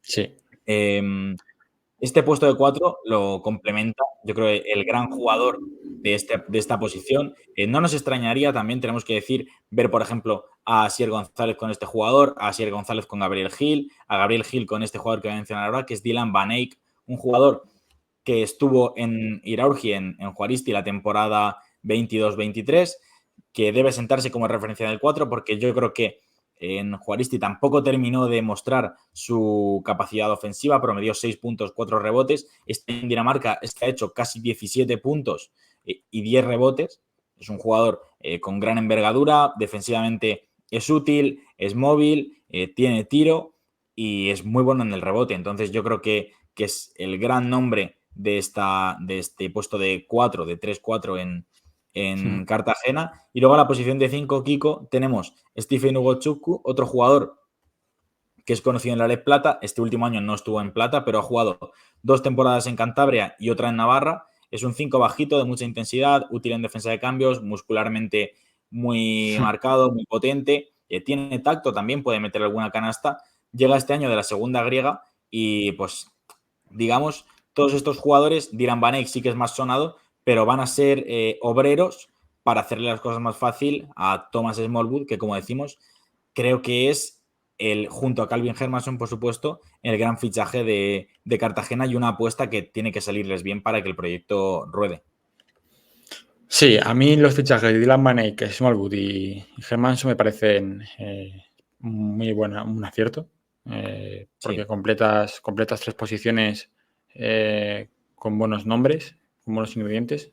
Speaker 2: Sí.
Speaker 1: Este puesto de 4 lo complementa, yo creo, el gran jugador de esta posición. No nos extrañaría, también tenemos que decir, ver, por ejemplo, a Asier González con este jugador, a Asier González con Gabriel Gil, a Gabriel Gil con este jugador que voy a mencionar ahora, que es Dylan Van Eyck, un jugador que estuvo en Iraurgi, en Juaristi, la temporada 22-23, que debe sentarse como referencia del 4, porque yo creo que en Juaristi tampoco terminó de mostrar su capacidad ofensiva, promedió 6 puntos, 4 rebotes. En Dinamarca ha hecho casi 17 puntos y 10 rebotes. Es un jugador con gran envergadura, defensivamente es útil, es móvil, tiene tiro y es muy bueno en el rebote. Entonces yo creo que es el gran nombre de este puesto de 4, de 3-4 en Cartagena. Y luego a la posición de 5, Kiko, tenemos Stephen Ugochukwu, otro jugador que es conocido en la LEP Plata. Este último año no estuvo en Plata, pero ha jugado 2 temporadas en Cantabria y otra en Navarra. Es un 5 bajito, de mucha intensidad, útil en defensa de cambios, muscularmente muy marcado, muy potente. Tiene tacto también, puede meter alguna canasta. Llega este año de la segunda griega y, pues, digamos, todos estos jugadores, Dylan Van Eyck sí que es más sonado, pero van a ser obreros para hacerle las cosas más fácil a Thomas Smallwood, que, como decimos, creo que es junto a Calvin Hermanson, por supuesto, el gran fichaje de Cartagena y una apuesta que tiene que salirles bien para que el proyecto ruede.
Speaker 2: Sí, a mí los fichajes de Dylan Van Eyck, Smallwood y Hermanson me parecen muy buena, un acierto, porque
Speaker 1: Sí,
Speaker 2: completas 3 posiciones con buenos nombres, con buenos ingredientes.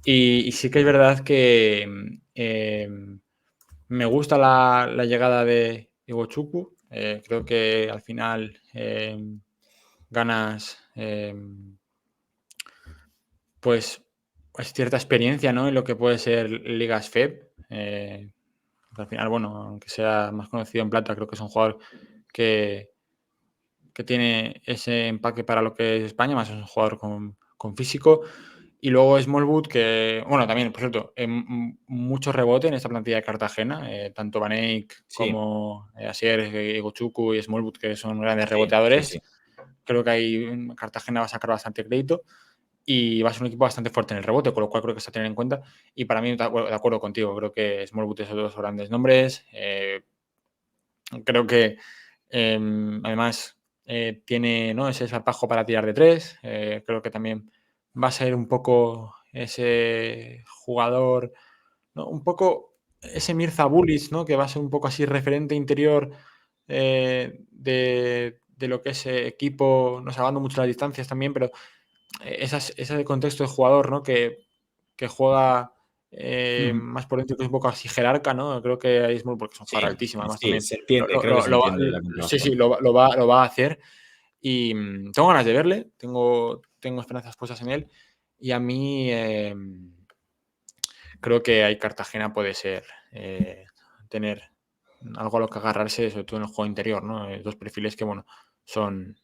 Speaker 2: Y sí que es verdad que me gusta la llegada de Ugochukwu. Creo que al final ganas pues cierta experiencia, ¿no? En lo que puede ser ligas FEB. Al final, bueno, aunque sea más conocido en plata, creo que es un jugador que, que tiene ese empaque para lo que es España, más es un jugador con físico. Y luego Smallwood, que, bueno, también, por cierto, mucho rebote en esta plantilla de Cartagena, tanto Van Eyck
Speaker 1: sí,
Speaker 2: como Asier, Ugochukwu y Smallwood, que son grandes
Speaker 1: sí, sí, sí.
Speaker 2: reboteadores. Creo que ahí Cartagena va a sacar bastante crédito y va a ser un equipo bastante fuerte en el rebote, con lo cual creo que está a tener en cuenta. Y para mí, de acuerdo contigo, creo que Smallwood es otro de los grandes nombres. Creo que además tiene, ¿no?, ese salpajo para tirar de 3. Creo que también va a ser un poco ese jugador, ¿no?, un poco ese Mirza Bulic, ¿no?, que va a ser un poco así referente interior de lo que es equipo, no salvando mucho las distancias también, pero ese contexto de jugador, ¿no? Que juega más por dentro, que es un poco así jerarca, ¿no? Creo que ahí es muy, porque es un
Speaker 1: Sí,
Speaker 2: jugador altísimo, además
Speaker 1: sí,
Speaker 2: también.
Speaker 1: se entiende, creo que se entiende la
Speaker 2: Sí,
Speaker 1: comparación.
Speaker 2: sí, lo va a hacer. Y tengo ganas de verle, tengo esperanzas puestas en él. Y a mí creo que ahí Cartagena puede ser tener algo a lo que agarrarse, sobre todo en el juego interior, ¿no? Dos perfiles que, bueno, son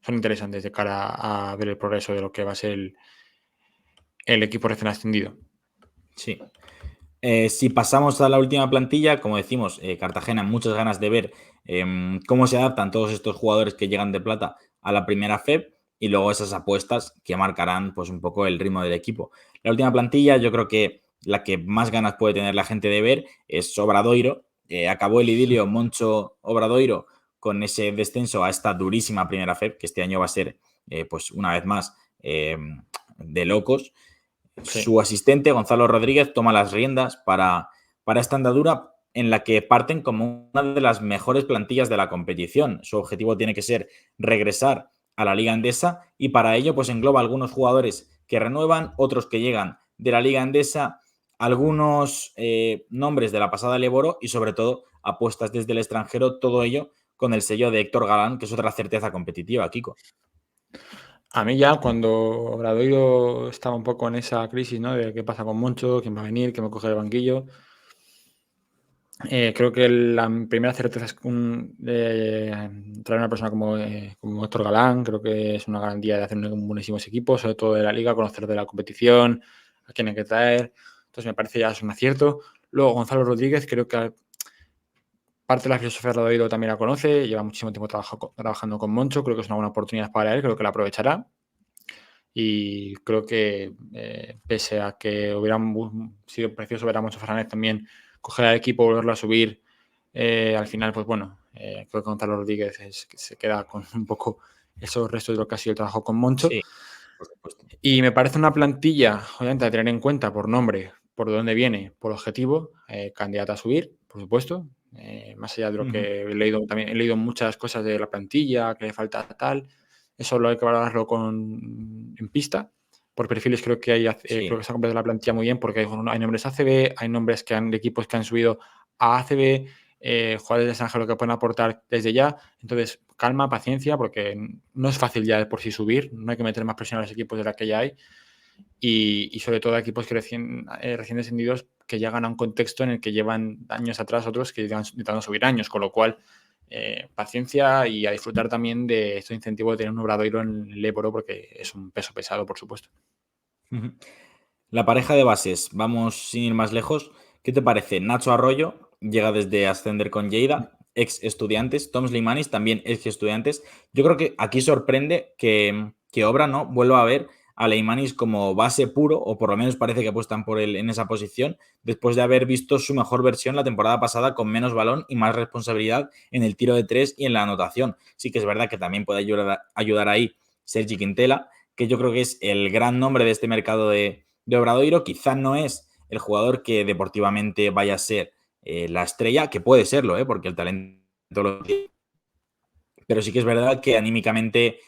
Speaker 2: interesantes de cara a ver el progreso de lo que va a ser el equipo recién ascendido.
Speaker 1: Sí. Si pasamos a la última plantilla, como decimos, Cartagena, muchas ganas de ver cómo se adaptan todos estos jugadores que llegan de plata a la primera FEP y luego esas apuestas que marcarán pues un poco el ritmo del equipo. La última plantilla, yo creo que la que más ganas puede tener la gente de ver es Obradoiro. Acabó el idilio Moncho-Obradoiro con ese descenso a esta durísima primera FEP, que este año va a ser, pues una vez más, de locos.
Speaker 2: Sí.
Speaker 1: Su asistente, Gonzalo Rodríguez, toma las riendas para esta andadura en la que parten como una de las mejores plantillas de la competición. Su objetivo tiene que ser regresar a la Liga Endesa y para ello pues engloba algunos jugadores que renuevan, otros que llegan de la Liga Endesa, algunos nombres de la pasada Leboro y sobre todo apuestas desde el extranjero, todo ello con el sello de Héctor Galán, que es otra certeza competitiva, Kiko.
Speaker 2: A mí ya cuando Obradoiro estaba un poco en esa crisis, ¿no? De qué pasa con Moncho, quién va a venir, quién me coge el banquillo. Creo que la primera certeza es traer una persona como Héctor Galán. Creo que es una garantía de hacer un buenísimos equipos, sobre todo de la liga, conocer de la competición, a quién hay que traer. Entonces me parece ya es un acierto. Luego Gonzalo Rodríguez, creo que parte de la filosofía de Obradoiro también la conoce, lleva muchísimo tiempo trabajando con Moncho, creo que es una buena oportunidad para él, creo que la aprovechará. Y creo que pese a que hubiera sido precioso ver a Moncho Fernández también coger al equipo, volverlo a subir, al final, pues bueno, creo que Gonzalo Rodríguez se queda con un poco esos restos de lo que ha sido el trabajo con Moncho.
Speaker 1: Sí, por supuesto.
Speaker 2: Y me parece una plantilla, obviamente, a tener en cuenta por nombre, por dónde viene, por objetivo, candidata a subir, por supuesto. Más allá de lo que he leído, también he leído muchas cosas de la plantilla, que le falta tal. Eso lo hay que valorarlo en pista. Por perfiles creo que
Speaker 1: Sí.
Speaker 2: creo que se ha completado la plantilla muy bien porque hay nombres ACB, hay nombres de equipos que han subido a ACB, jugadores de extranjero que pueden aportar desde ya. Entonces, calma, paciencia, porque no es fácil ya de por sí subir, no hay que meter más presión a los equipos de la que ya hay. Y sobre todo a equipos que recién descendidos que llegan a un contexto en el que llevan años atrás otros que llevan intentando subir años, con lo cual paciencia y a disfrutar también de este incentivo de tener un Obradoiro en el Éboro porque es un peso pesado, por supuesto.
Speaker 1: La pareja de bases, vamos sin ir más lejos. ¿Qué te parece? Nacho Arroyo llega desde Ascender con Lleida, ex estudiantes. Tom Slimanis, también ex estudiantes. Yo creo que aquí sorprende que Obra no vuelva a ver a Leimanis como base puro, o por lo menos parece que apuestan por él en esa posición, después de haber visto su mejor versión la temporada pasada con menos balón y más responsabilidad en el tiro de tres y en la anotación. Sí que es verdad que también puede ayudar ahí Sergi Quintela, que yo creo que es el gran nombre de este mercado de Obradoiro. Quizá no es el jugador que deportivamente vaya a ser la estrella, que puede serlo, porque el talento lo tiene. Pero sí que es verdad que anímicamente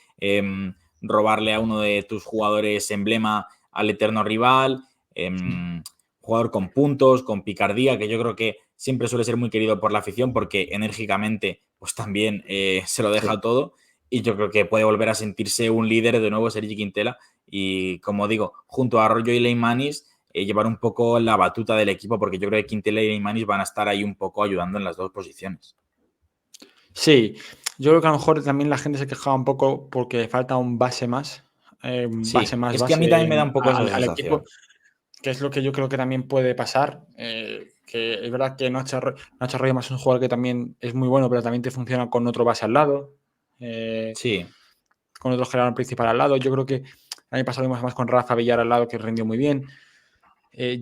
Speaker 1: robarle a uno de tus jugadores emblema al eterno rival, jugador con puntos, con picardía, que yo creo que siempre suele ser muy querido por la afición porque enérgicamente pues también se lo deja
Speaker 2: Sí.
Speaker 1: todo, y yo creo que puede volver a sentirse un líder de nuevo Sergi Quintela y, como digo, junto a Arroyo y Leimanis, llevar un poco la batuta del equipo, porque yo creo que Quintela y Leimanis van a estar ahí un poco ayudando en las dos posiciones.
Speaker 2: Sí, yo creo que a lo mejor también la gente se quejaba un poco porque falta un base más,
Speaker 1: Sí, es que a mí también me da un poco esa
Speaker 2: al equipo,
Speaker 1: sensación.
Speaker 2: que es lo que yo creo que también puede pasar. Que es verdad que Nacho Arroyo más es un jugador que también es muy bueno, pero también te funciona con otro base al lado,
Speaker 1: Sí.
Speaker 2: con otro general principal al lado. Yo creo que el año pasado vimos más con Rafa Villar al lado, que rindió muy bien.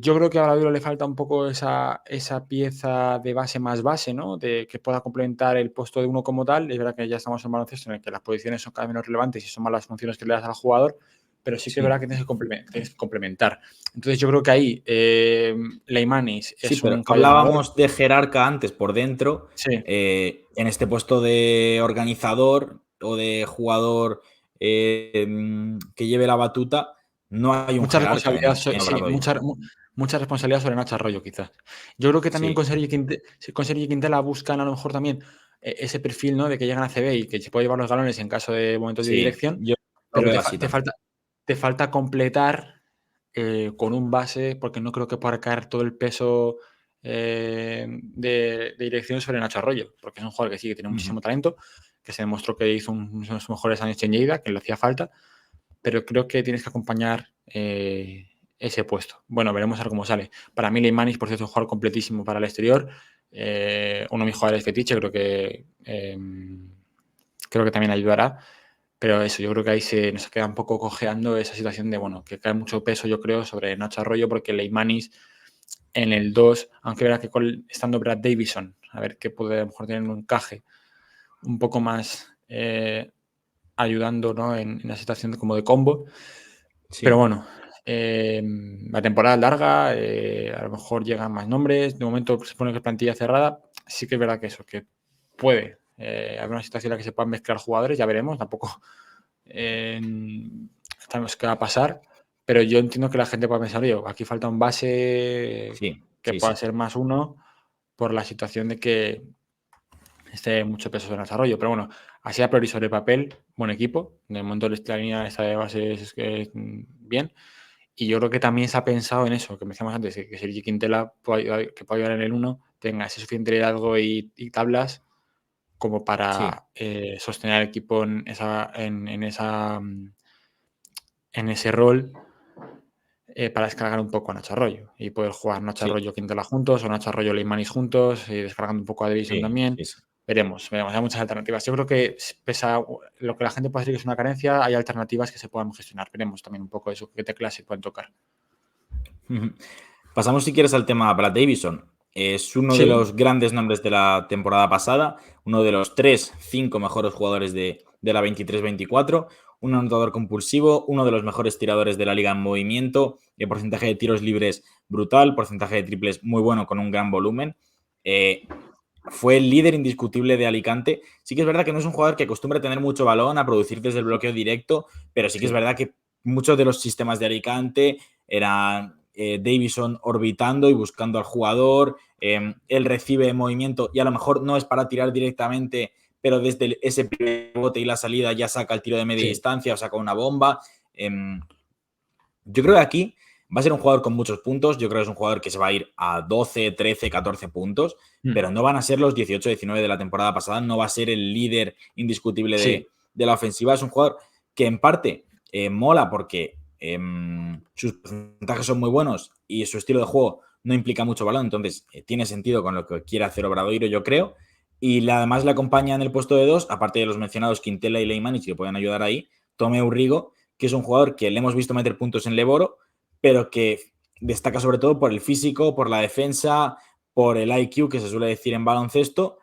Speaker 2: Yo creo que a Obradoiro le falta un poco esa pieza de base, ¿no? De que pueda complementar el puesto de uno como tal. Es verdad que ya estamos en baloncesto en el que las posiciones son cada vez menos relevantes y son más las funciones que le das al jugador, pero sí que es
Speaker 1: Sí.
Speaker 2: verdad que tienes que complementar. Entonces yo creo que ahí Leimanis
Speaker 1: Sí,
Speaker 2: es
Speaker 1: pero
Speaker 2: un caballo ganador.
Speaker 1: hablábamos de jerarca antes por dentro.
Speaker 2: Sí,
Speaker 1: En este puesto de organizador, o de jugador que lleve la batuta, no hay un
Speaker 2: Mucha
Speaker 1: jerarca
Speaker 2: responsabilidad,
Speaker 1: en
Speaker 2: sí,
Speaker 1: Obradoiro.
Speaker 2: mucha responsabilidad sobre Nacho Arroyo, quizás. Yo creo que también
Speaker 1: Sí,
Speaker 2: con Sergi Quintela buscan a lo mejor también ese perfil, ¿no? De que llegan a CB y que se puede llevar los galones en caso de momentos de
Speaker 1: sí,
Speaker 2: dirección,
Speaker 1: yo lo
Speaker 2: pero
Speaker 1: veo así también.
Speaker 2: te falta completar con un base, porque no creo que pueda caer todo el peso de dirección sobre Nacho Arroyo, porque es un jugador que sí, que tiene
Speaker 1: Ujú.
Speaker 2: muchísimo talento, que se demostró que hizo uno de sus mejores años en Lleida, que le hacía falta, pero creo que tienes que acompañar ese puesto. Bueno, veremos a ver cómo sale. Para mí, Leimanis, por cierto, es un jugador completísimo para el exterior. Uno de mis jugadores fetiche, creo que también ayudará. Pero eso, yo creo que ahí nos queda un poco cojeando esa situación de, bueno, que cae mucho peso, yo creo, sobre Nacho Arroyo, porque Leimanis en el 2, aunque verá que estando Brad Davison, a ver qué puede a lo mejor tener un encaje un poco más ayudando, ¿no? En la situación como de combo. Pero
Speaker 1: Sí,
Speaker 2: bueno, la temporada es larga, a lo mejor llegan más nombres. De momento se pone que es plantilla cerrada. Sí que es verdad que eso, que puede haber una situación en la que se puedan mezclar jugadores, ya veremos. Tampoco sabemos qué va a pasar. Pero yo entiendo que la gente pueda pensar, oye, aquí falta un base
Speaker 1: sí,
Speaker 2: que
Speaker 1: sí,
Speaker 2: pueda
Speaker 1: sí.
Speaker 2: ser más uno por la situación de que esté mucho peso en el desarrollo. Pero bueno, así a priori sobre papel, buen equipo. De momento la línea esta de base es bien. Y yo creo que también se ha pensado en eso, que decíamos antes, que Sergi Quintela que pueda ayudar en el 1 tenga ese suficiente liderazgo y tablas como
Speaker 1: Sí,
Speaker 2: para sostener al equipo en ese rol para descargar un poco a Nacho Arroyo y poder jugar Nacho
Speaker 1: sí,
Speaker 2: Arroyo Quintela juntos o Nacho Arroyo Leimanis juntos y descargando un poco a Davison
Speaker 1: sí,
Speaker 2: también.
Speaker 1: sí, sí.
Speaker 2: Veremos, hay muchas alternativas. Yo creo que pese a lo que la gente puede decir que es una carencia, hay alternativas que se puedan gestionar. Veremos también un poco eso, qué teclas se pueden tocar.
Speaker 1: Ujú. Pasamos, si quieres, al tema Brad Davison. Es uno de
Speaker 2: Sí,
Speaker 1: los grandes nombres de la temporada pasada, uno de los 5 mejores jugadores de la 23-24, un anotador compulsivo, uno de los mejores tiradores de la liga en movimiento, el porcentaje de tiros libres brutal, porcentaje de triples muy bueno con un gran volumen. Eh, Fue el líder indiscutible de Alicante. Sí que es verdad que no es un jugador que acostumbra a tener mucho balón, a producir desde el bloqueo directo, pero sí que es
Speaker 2: sí,
Speaker 1: verdad que muchos de los sistemas de Alicante eran Davison orbitando y buscando al jugador. Él recibe movimiento y a lo mejor no es para tirar directamente, pero desde ese pivote y la salida ya saca el tiro de media
Speaker 2: sí,
Speaker 1: distancia o saca una bomba. Yo creo que aquí va a ser un jugador con muchos puntos. Yo creo que es un jugador que se va a ir a 12, 13, 14 puntos, pero no van a ser los 18, 19 de la temporada pasada. No va a ser el líder indiscutible
Speaker 2: sí,
Speaker 1: de la ofensiva. Es un jugador que en parte mola porque sus porcentajes son muy buenos y su estilo de juego no implica mucho balón. Entonces tiene sentido con lo que quiere hacer Obradoiro, yo creo. Y además le acompaña en el puesto de 2, aparte de los mencionados Quintela y Leimanic, que pueden ayudar ahí, Tomeu Rigo, que es un jugador que le hemos visto meter puntos en Leboro, pero que destaca sobre todo por el físico, por la defensa, por el IQ, que se suele decir en baloncesto,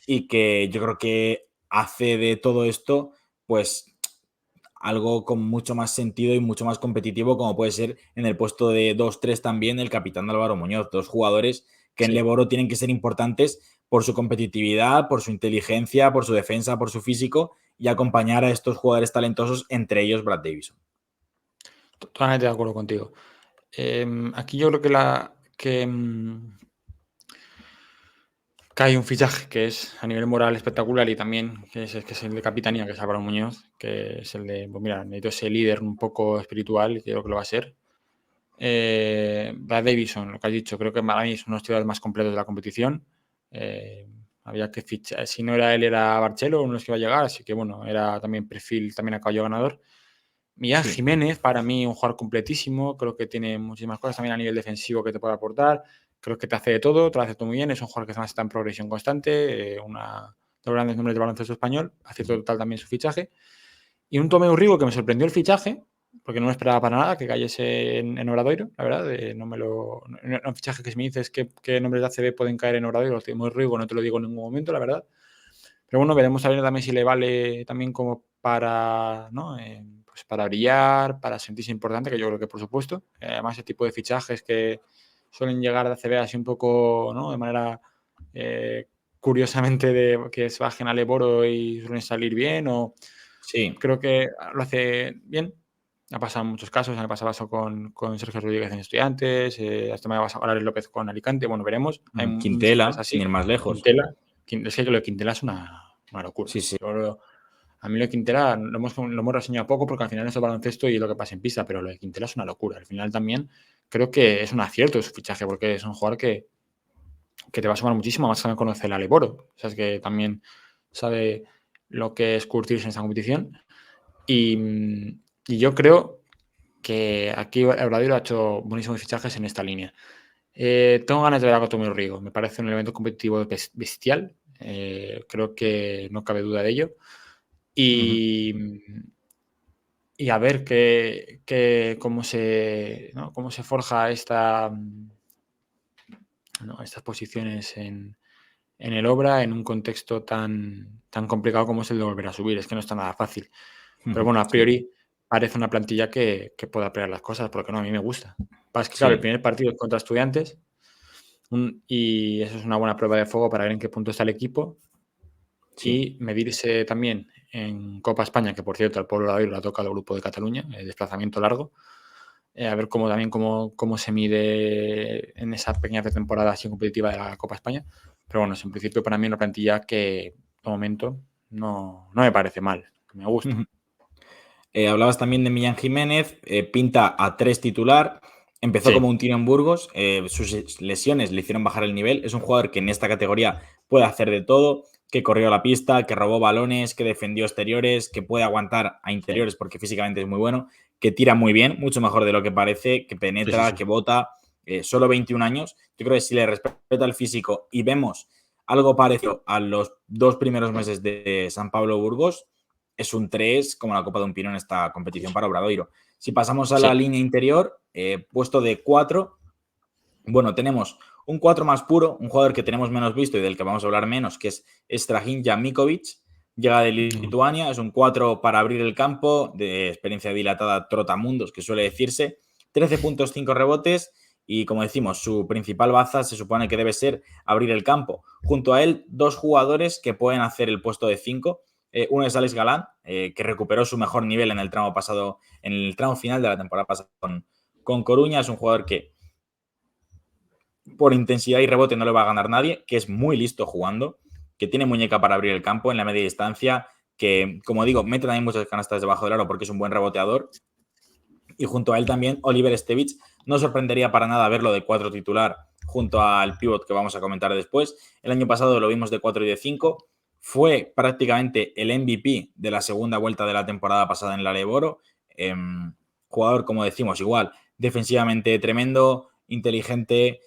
Speaker 1: y que yo creo que hace de todo esto, pues, algo con mucho más sentido y mucho más competitivo, como puede ser en el puesto de 2-3 también el capitán Álvaro Muñoz, dos jugadores que en
Speaker 2: sí.
Speaker 1: Leboro tienen que ser importantes por su competitividad, por su inteligencia, por su defensa, por su físico, y acompañar a estos jugadores talentosos, entre ellos Brad Davison.
Speaker 2: Totalmente de acuerdo contigo. Aquí yo creo que hay un fichaje que es a nivel moral espectacular y también que es el de capitanía, que es Álvaro Muñoz, que es el de, pues mira, necesito ese líder un poco espiritual, y creo que lo va a ser. Brad Davison, lo que has dicho, creo que para mí es uno de los tiradores más completos de la competición. Eh, Había que fichar, si no era él, era Barcelo, uno de los que iba a llegar, así que bueno, era también perfil, también a caballo ganador. Millán
Speaker 1: Sí,
Speaker 2: Jiménez, para mí, un jugador completísimo. Creo que tiene muchísimas cosas también a nivel defensivo que te puede aportar. Creo que te hace de todo, te lo hace todo muy bien. Es un jugador que además está en progresión constante. Una de los grandes nombres del baloncesto español. Acierto total también su fichaje. Y un Tomeu Rigo que me sorprendió el fichaje, porque no me esperaba para nada que cayese en Obradoiro, la verdad. No un fichaje que si me dices qué nombres de ACB pueden caer en Obradoiro, Tomeu Rigo no te lo digo en ningún momento, la verdad. Pero bueno, veremos a ver también si le vale también como para, ¿no? Pues para brillar, para sentirse importante, que yo creo que por supuesto. Además, ese tipo de fichajes que suelen llegar de ACB así un poco, ¿no? De manera curiosamente de que se bajen al Eboro y suelen salir bien, o
Speaker 1: Sí,
Speaker 2: creo que lo hace bien. Ha pasado en muchos casos, el año pasado pasó con Sergio Rodríguez en Estudiantes, este me va a pasar ahora Alex López con Alicante, bueno, veremos. Hay muchos jugadores
Speaker 1: Quintela, sin
Speaker 2: así.
Speaker 1: ir más lejos.
Speaker 2: Quintela, es que lo de Quintela es una locura.
Speaker 1: Sí, sí.
Speaker 2: A mí lo de Quintela lo hemos reseñado poco porque al final es el baloncesto y lo que pasa en pista, pero lo de Quintela es una locura. Al final también creo que es un acierto su fichaje porque es un jugador que te va a sumar muchísimo, más que conoce el Aleboro. O sea, es que también sabe lo que es curtirse en esta competición. Y yo creo que aquí Obradoiro ha hecho buenísimos fichajes en esta línea. Tengo ganas de ver a Cotomiro Rigo. Me parece un elemento competitivo bestial. Creo que no cabe duda de ello.
Speaker 1: Ujú.
Speaker 2: Y, y a ver cómo se forja estas posiciones en el Obra en un contexto tan complicado como es el de volver a subir. Es que no está nada fácil. Pero bueno, a
Speaker 1: Sí,
Speaker 2: priori parece una plantilla que pueda pelear las cosas, porque no, a mí me gusta. Pasa que, claro, el
Speaker 1: sí,
Speaker 2: primer partido es contra Estudiantes y eso es una buena prueba de fuego para ver en qué punto está el equipo
Speaker 1: sí.
Speaker 2: y medirse también en Copa España, que por cierto al pueblo de hoy lo ha tocado el grupo de Cataluña, el desplazamiento largo, a ver cómo se mide en esa pequeña pretemporada así competitiva de la Copa España. Pero bueno, en principio para mí una plantilla que de momento no me parece mal, me gusta.
Speaker 1: Hablabas también de Millán Jiménez, pinta a 3 titular, empezó como
Speaker 2: Sí,
Speaker 1: un tiro en Burgos, sus lesiones le hicieron bajar el nivel, es un jugador que en esta categoría puede hacer de todo, que corrió la pista, que robó balones, que defendió exteriores, que puede aguantar a
Speaker 2: sí,
Speaker 1: interiores porque físicamente es muy bueno, que tira muy bien, mucho mejor de lo que parece, que
Speaker 2: sí, sí,
Speaker 1: penetra,
Speaker 2: sí.
Speaker 1: que bota, solo 21 años, yo creo que si le respeta el físico y vemos algo parecido a los 2 primeros meses de San Pablo Burgos, es un 3 como la copa de un pino en esta competición para Obradoiro. Si pasamos a la
Speaker 2: Sí,
Speaker 1: línea interior, puesto de 4, bueno, tenemos un 4 más puro, un jugador que tenemos menos visto y del que vamos a hablar menos, que es Strahinja Jamikovic. Llega de Lituania, es un 4 para abrir el campo, de experiencia dilatada trotamundos, que suele decirse. 13 puntos, 5 rebotes y, como decimos, su principal baza se supone que debe ser abrir el campo. Junto a él, 2 jugadores que pueden hacer el puesto de 5. Uno es Alex Galán, que recuperó su mejor nivel en el tramo pasado, en el tramo final de la temporada pasada con Coruña. Es un jugador que por intensidad y rebote no le va a ganar nadie, que es muy listo jugando, que tiene muñeca para abrir el campo en la media distancia, que, como digo, mete también muchas canastas debajo del aro porque es un buen reboteador. Y junto a él también Oliver Stevich. No sorprendería para nada verlo de 4 titular junto al pivot que vamos a comentar después. El año pasado lo vimos de 4 y de 5. Fue prácticamente el MVP de la segunda vuelta de la temporada pasada en la Leboro. Jugador, como decimos, igual, defensivamente tremendo, inteligente,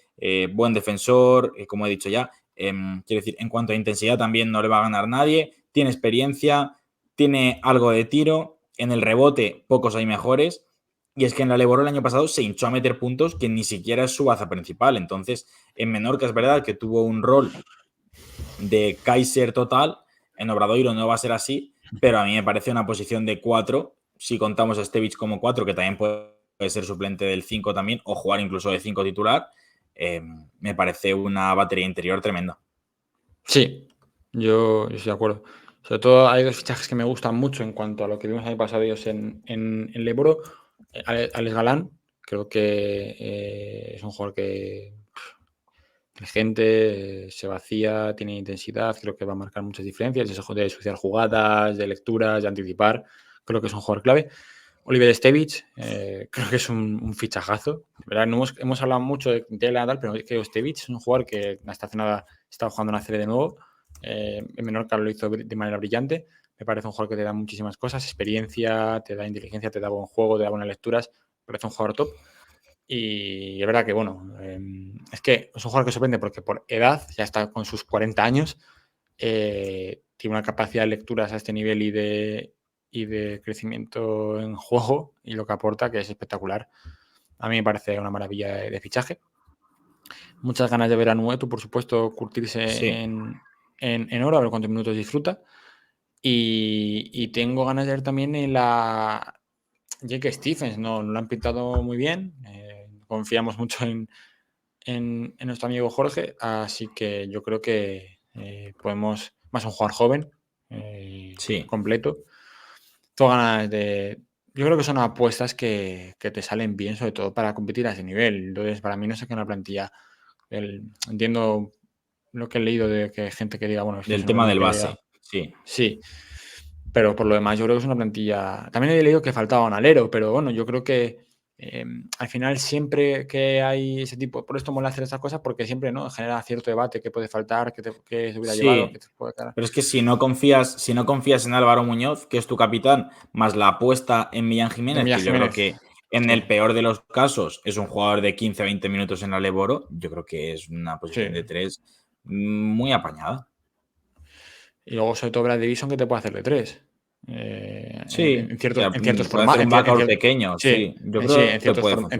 Speaker 1: buen defensor, como he dicho ya. Quiero decir, en cuanto a intensidad también no le va a ganar nadie. Tiene experiencia, tiene algo de tiro. En el rebote, pocos hay mejores. Y es que en la Leboro el año pasado se hinchó a meter puntos que ni siquiera es su baza principal. Entonces, en Menorca es verdad que tuvo un rol de Kaiser total. En Obradoiro no va a ser así, pero a mí me parece una posición de 4. Si contamos a Stevich como 4, que también puede ser suplente del 5 también, o jugar incluso de 5 titular, me parece una batería interior tremenda.
Speaker 2: sí, yo estoy de acuerdo. Sobre todo hay dos fichajes que me gustan mucho en cuanto a lo que vimos el año pasado ellos en Leboro. Alex Galán, creo que es un jugador que inteligente, se vacía, tiene intensidad, creo que va a marcar muchas diferencias, eso de asociar jugadas, de lecturas, de anticipar, creo que es un jugador clave. Oliver Stevich, creo que es un fichajazo. De verdad, no hemos hablado mucho de Tela tal, pero es que Stevich es un jugador que hasta hace nada estaba jugando en la serie de nuevo. En Menorca lo hizo de manera brillante. Me parece un jugador que te da muchísimas cosas, experiencia, te da inteligencia, te da buen juego, te da buenas lecturas. Me parece un jugador top. Y es verdad que, bueno, es que es un jugador que sorprende porque por edad, ya está con sus 40 años, tiene una capacidad de lecturas a este nivel y de crecimiento en juego y lo que aporta, que es espectacular. A mí me parece una maravilla de fichaje. Muchas ganas de ver a Nueto, por supuesto, curtirse
Speaker 1: Sí,
Speaker 2: en oro, a ver cuántos minutos disfruta. Y tengo ganas de ver también en la Jake Stephens, no lo han pintado muy bien. Confiamos mucho en nuestro amigo Jorge, así que yo creo que Podemos, más un jugador joven,
Speaker 1: Sí,
Speaker 2: completo. Tengo ganas de. Yo creo que son apuestas que te salen bien, sobre todo para competir a ese nivel. Entonces, para mí no sé qué una plantilla. Entiendo lo que he leído de que hay gente que diga, bueno, es que
Speaker 1: del
Speaker 2: eso no
Speaker 1: tema
Speaker 2: tiene
Speaker 1: del
Speaker 2: que ver.
Speaker 1: base, sí.
Speaker 2: Sí, pero por lo demás yo creo que es una plantilla. También he leído que faltaba un alero, pero bueno, yo creo que al final siempre que hay ese tipo, por esto mola hacer estas cosas porque siempre no genera cierto debate, qué puede faltar, qué se hubiera llevado, qué
Speaker 1: Sí,
Speaker 2: te puede quedar.
Speaker 1: pero es que si no confías en Álvaro Muñoz, que es tu capitán, más la apuesta en Millán
Speaker 2: En
Speaker 1: Jiménez,
Speaker 2: Milla
Speaker 1: que yo creo
Speaker 2: Jiménez,
Speaker 1: que en
Speaker 2: sí,
Speaker 1: el peor de los casos es un jugador de 15 a 20 minutos en la Leboro, yo creo que es una
Speaker 2: sí.
Speaker 1: posición de tres muy apañada.
Speaker 2: Y luego sobre todo Brad Davison que te puede hacer de tres.
Speaker 1: Sí,
Speaker 2: En
Speaker 1: o sea,
Speaker 2: ciertos, en ciertos
Speaker 1: puede hacer
Speaker 2: formatos.
Speaker 1: un backcourt pequeño,
Speaker 2: Sí,
Speaker 1: sí, yo
Speaker 2: sí,
Speaker 1: creo que puede funcionar.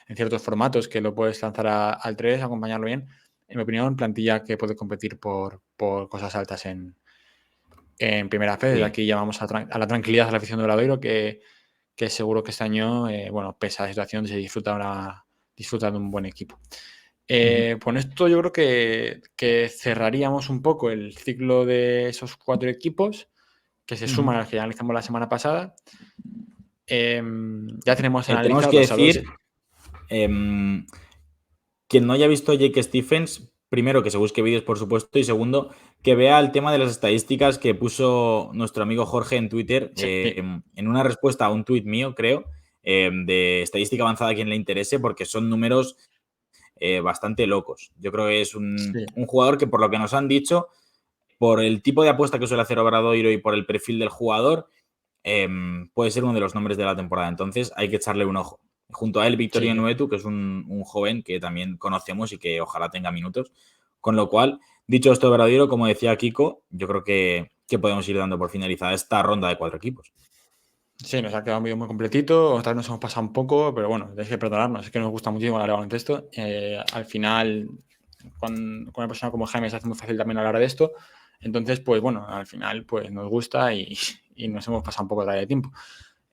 Speaker 2: en ciertos formatos que lo puedes lanzar al 3, acompañarlo bien. En mi opinión, plantilla que puede competir por cosas altas en primera fe. Desde
Speaker 1: Sí.
Speaker 2: aquí llamamos a la tranquilidad de la afición de Obradoiro, que seguro que este año, bueno, pese a la situación, se disfruta de un buen equipo.
Speaker 1: Ujú,
Speaker 2: Con esto yo creo que cerraríamos un poco el ciclo de esos 4 equipos que se
Speaker 1: ujú.
Speaker 2: suman a los que ya analizamos la semana pasada. Ya tenemos
Speaker 1: Tenemos que
Speaker 2: analizados a dos.
Speaker 1: decir, em, quien no haya visto a Jake Stephens, primero que se busque vídeos, por supuesto, y segundo, que vea el tema de las estadísticas que puso nuestro amigo Jorge en Twitter,
Speaker 2: Sí,
Speaker 1: en una respuesta a un tuit mío, creo, de estadística avanzada a quien le interese, porque son números bastante locos. Yo creo que es un,
Speaker 2: sí.
Speaker 1: un jugador que, por lo que nos han dicho, por el tipo de apuesta que suele hacer Obradoiro y por el perfil del jugador, puede ser uno de los nombres de la temporada. Entonces hay que echarle un ojo. Junto a él, Victorio
Speaker 2: Sí.
Speaker 1: Nuetu, que es un joven que también conocemos y que ojalá tenga minutos. Con lo cual, dicho esto de Obradoiro, como decía Kiko, yo creo que podemos ir dando por finalizada esta ronda de 4 equipos.
Speaker 2: Sí, nos ha quedado un vídeo muy completito. Otra vez nos hemos pasado un poco, pero bueno, tenéis que perdonarnos. Es que nos gusta muchísimo hablar de baloncesto. Al final, con una persona como Jaime se hace muy fácil también hablar de esto. Entonces, pues bueno, al final pues nos gusta y nos hemos pasado un poco de tiempo.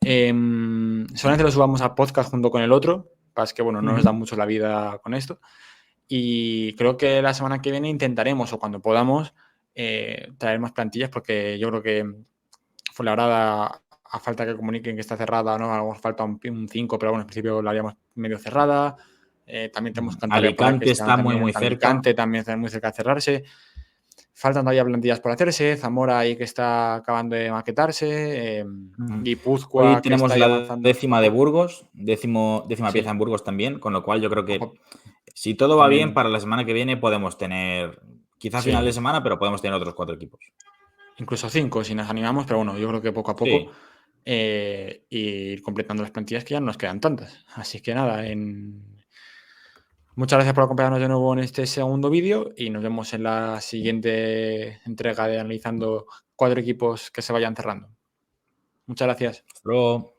Speaker 2: Solamente lo subamos a podcast junto con el otro. Pasa que bueno, no nos da mucho la vida con esto. Y creo que la semana que viene intentaremos, o cuando podamos, traer más plantillas, porque yo creo que Fuenlabrada, a falta que comuniquen que está cerrada, ¿no? A lo mejor falta un 5, pero bueno, en principio la haríamos medio cerrada. También tenemos Cantabria por ahí, que
Speaker 1: Alicante
Speaker 2: está
Speaker 1: está muy,
Speaker 2: también
Speaker 1: muy cerca.
Speaker 2: Alicante, también está muy cerca de cerrarse. Faltan todavía plantillas por hacerse. Zamora ahí que está acabando de maquetarse.
Speaker 1: Hoy
Speaker 2: Guipúzcoa que está
Speaker 1: tenemos
Speaker 2: ahí
Speaker 1: la
Speaker 2: avanzando
Speaker 1: décima de
Speaker 2: poco.
Speaker 1: Burgos, décima pieza
Speaker 2: Sí,
Speaker 1: en Burgos también, con lo cual yo creo que
Speaker 2: ojo,
Speaker 1: si todo va bien,
Speaker 2: también.
Speaker 1: para la semana que viene podemos tener, quizá final de
Speaker 2: Sí,
Speaker 1: semana, pero podemos tener otros 4 equipos.
Speaker 2: incluso 5 si nos animamos, pero bueno, yo creo que poco a poco
Speaker 1: Sí,
Speaker 2: ir completando las plantillas que ya no nos quedan tantas. Así que nada, muchas gracias por acompañarnos de nuevo en este segundo vídeo y nos vemos en la siguiente entrega de analizando 4 equipos que se vayan cerrando. Muchas gracias.
Speaker 1: hasta luego.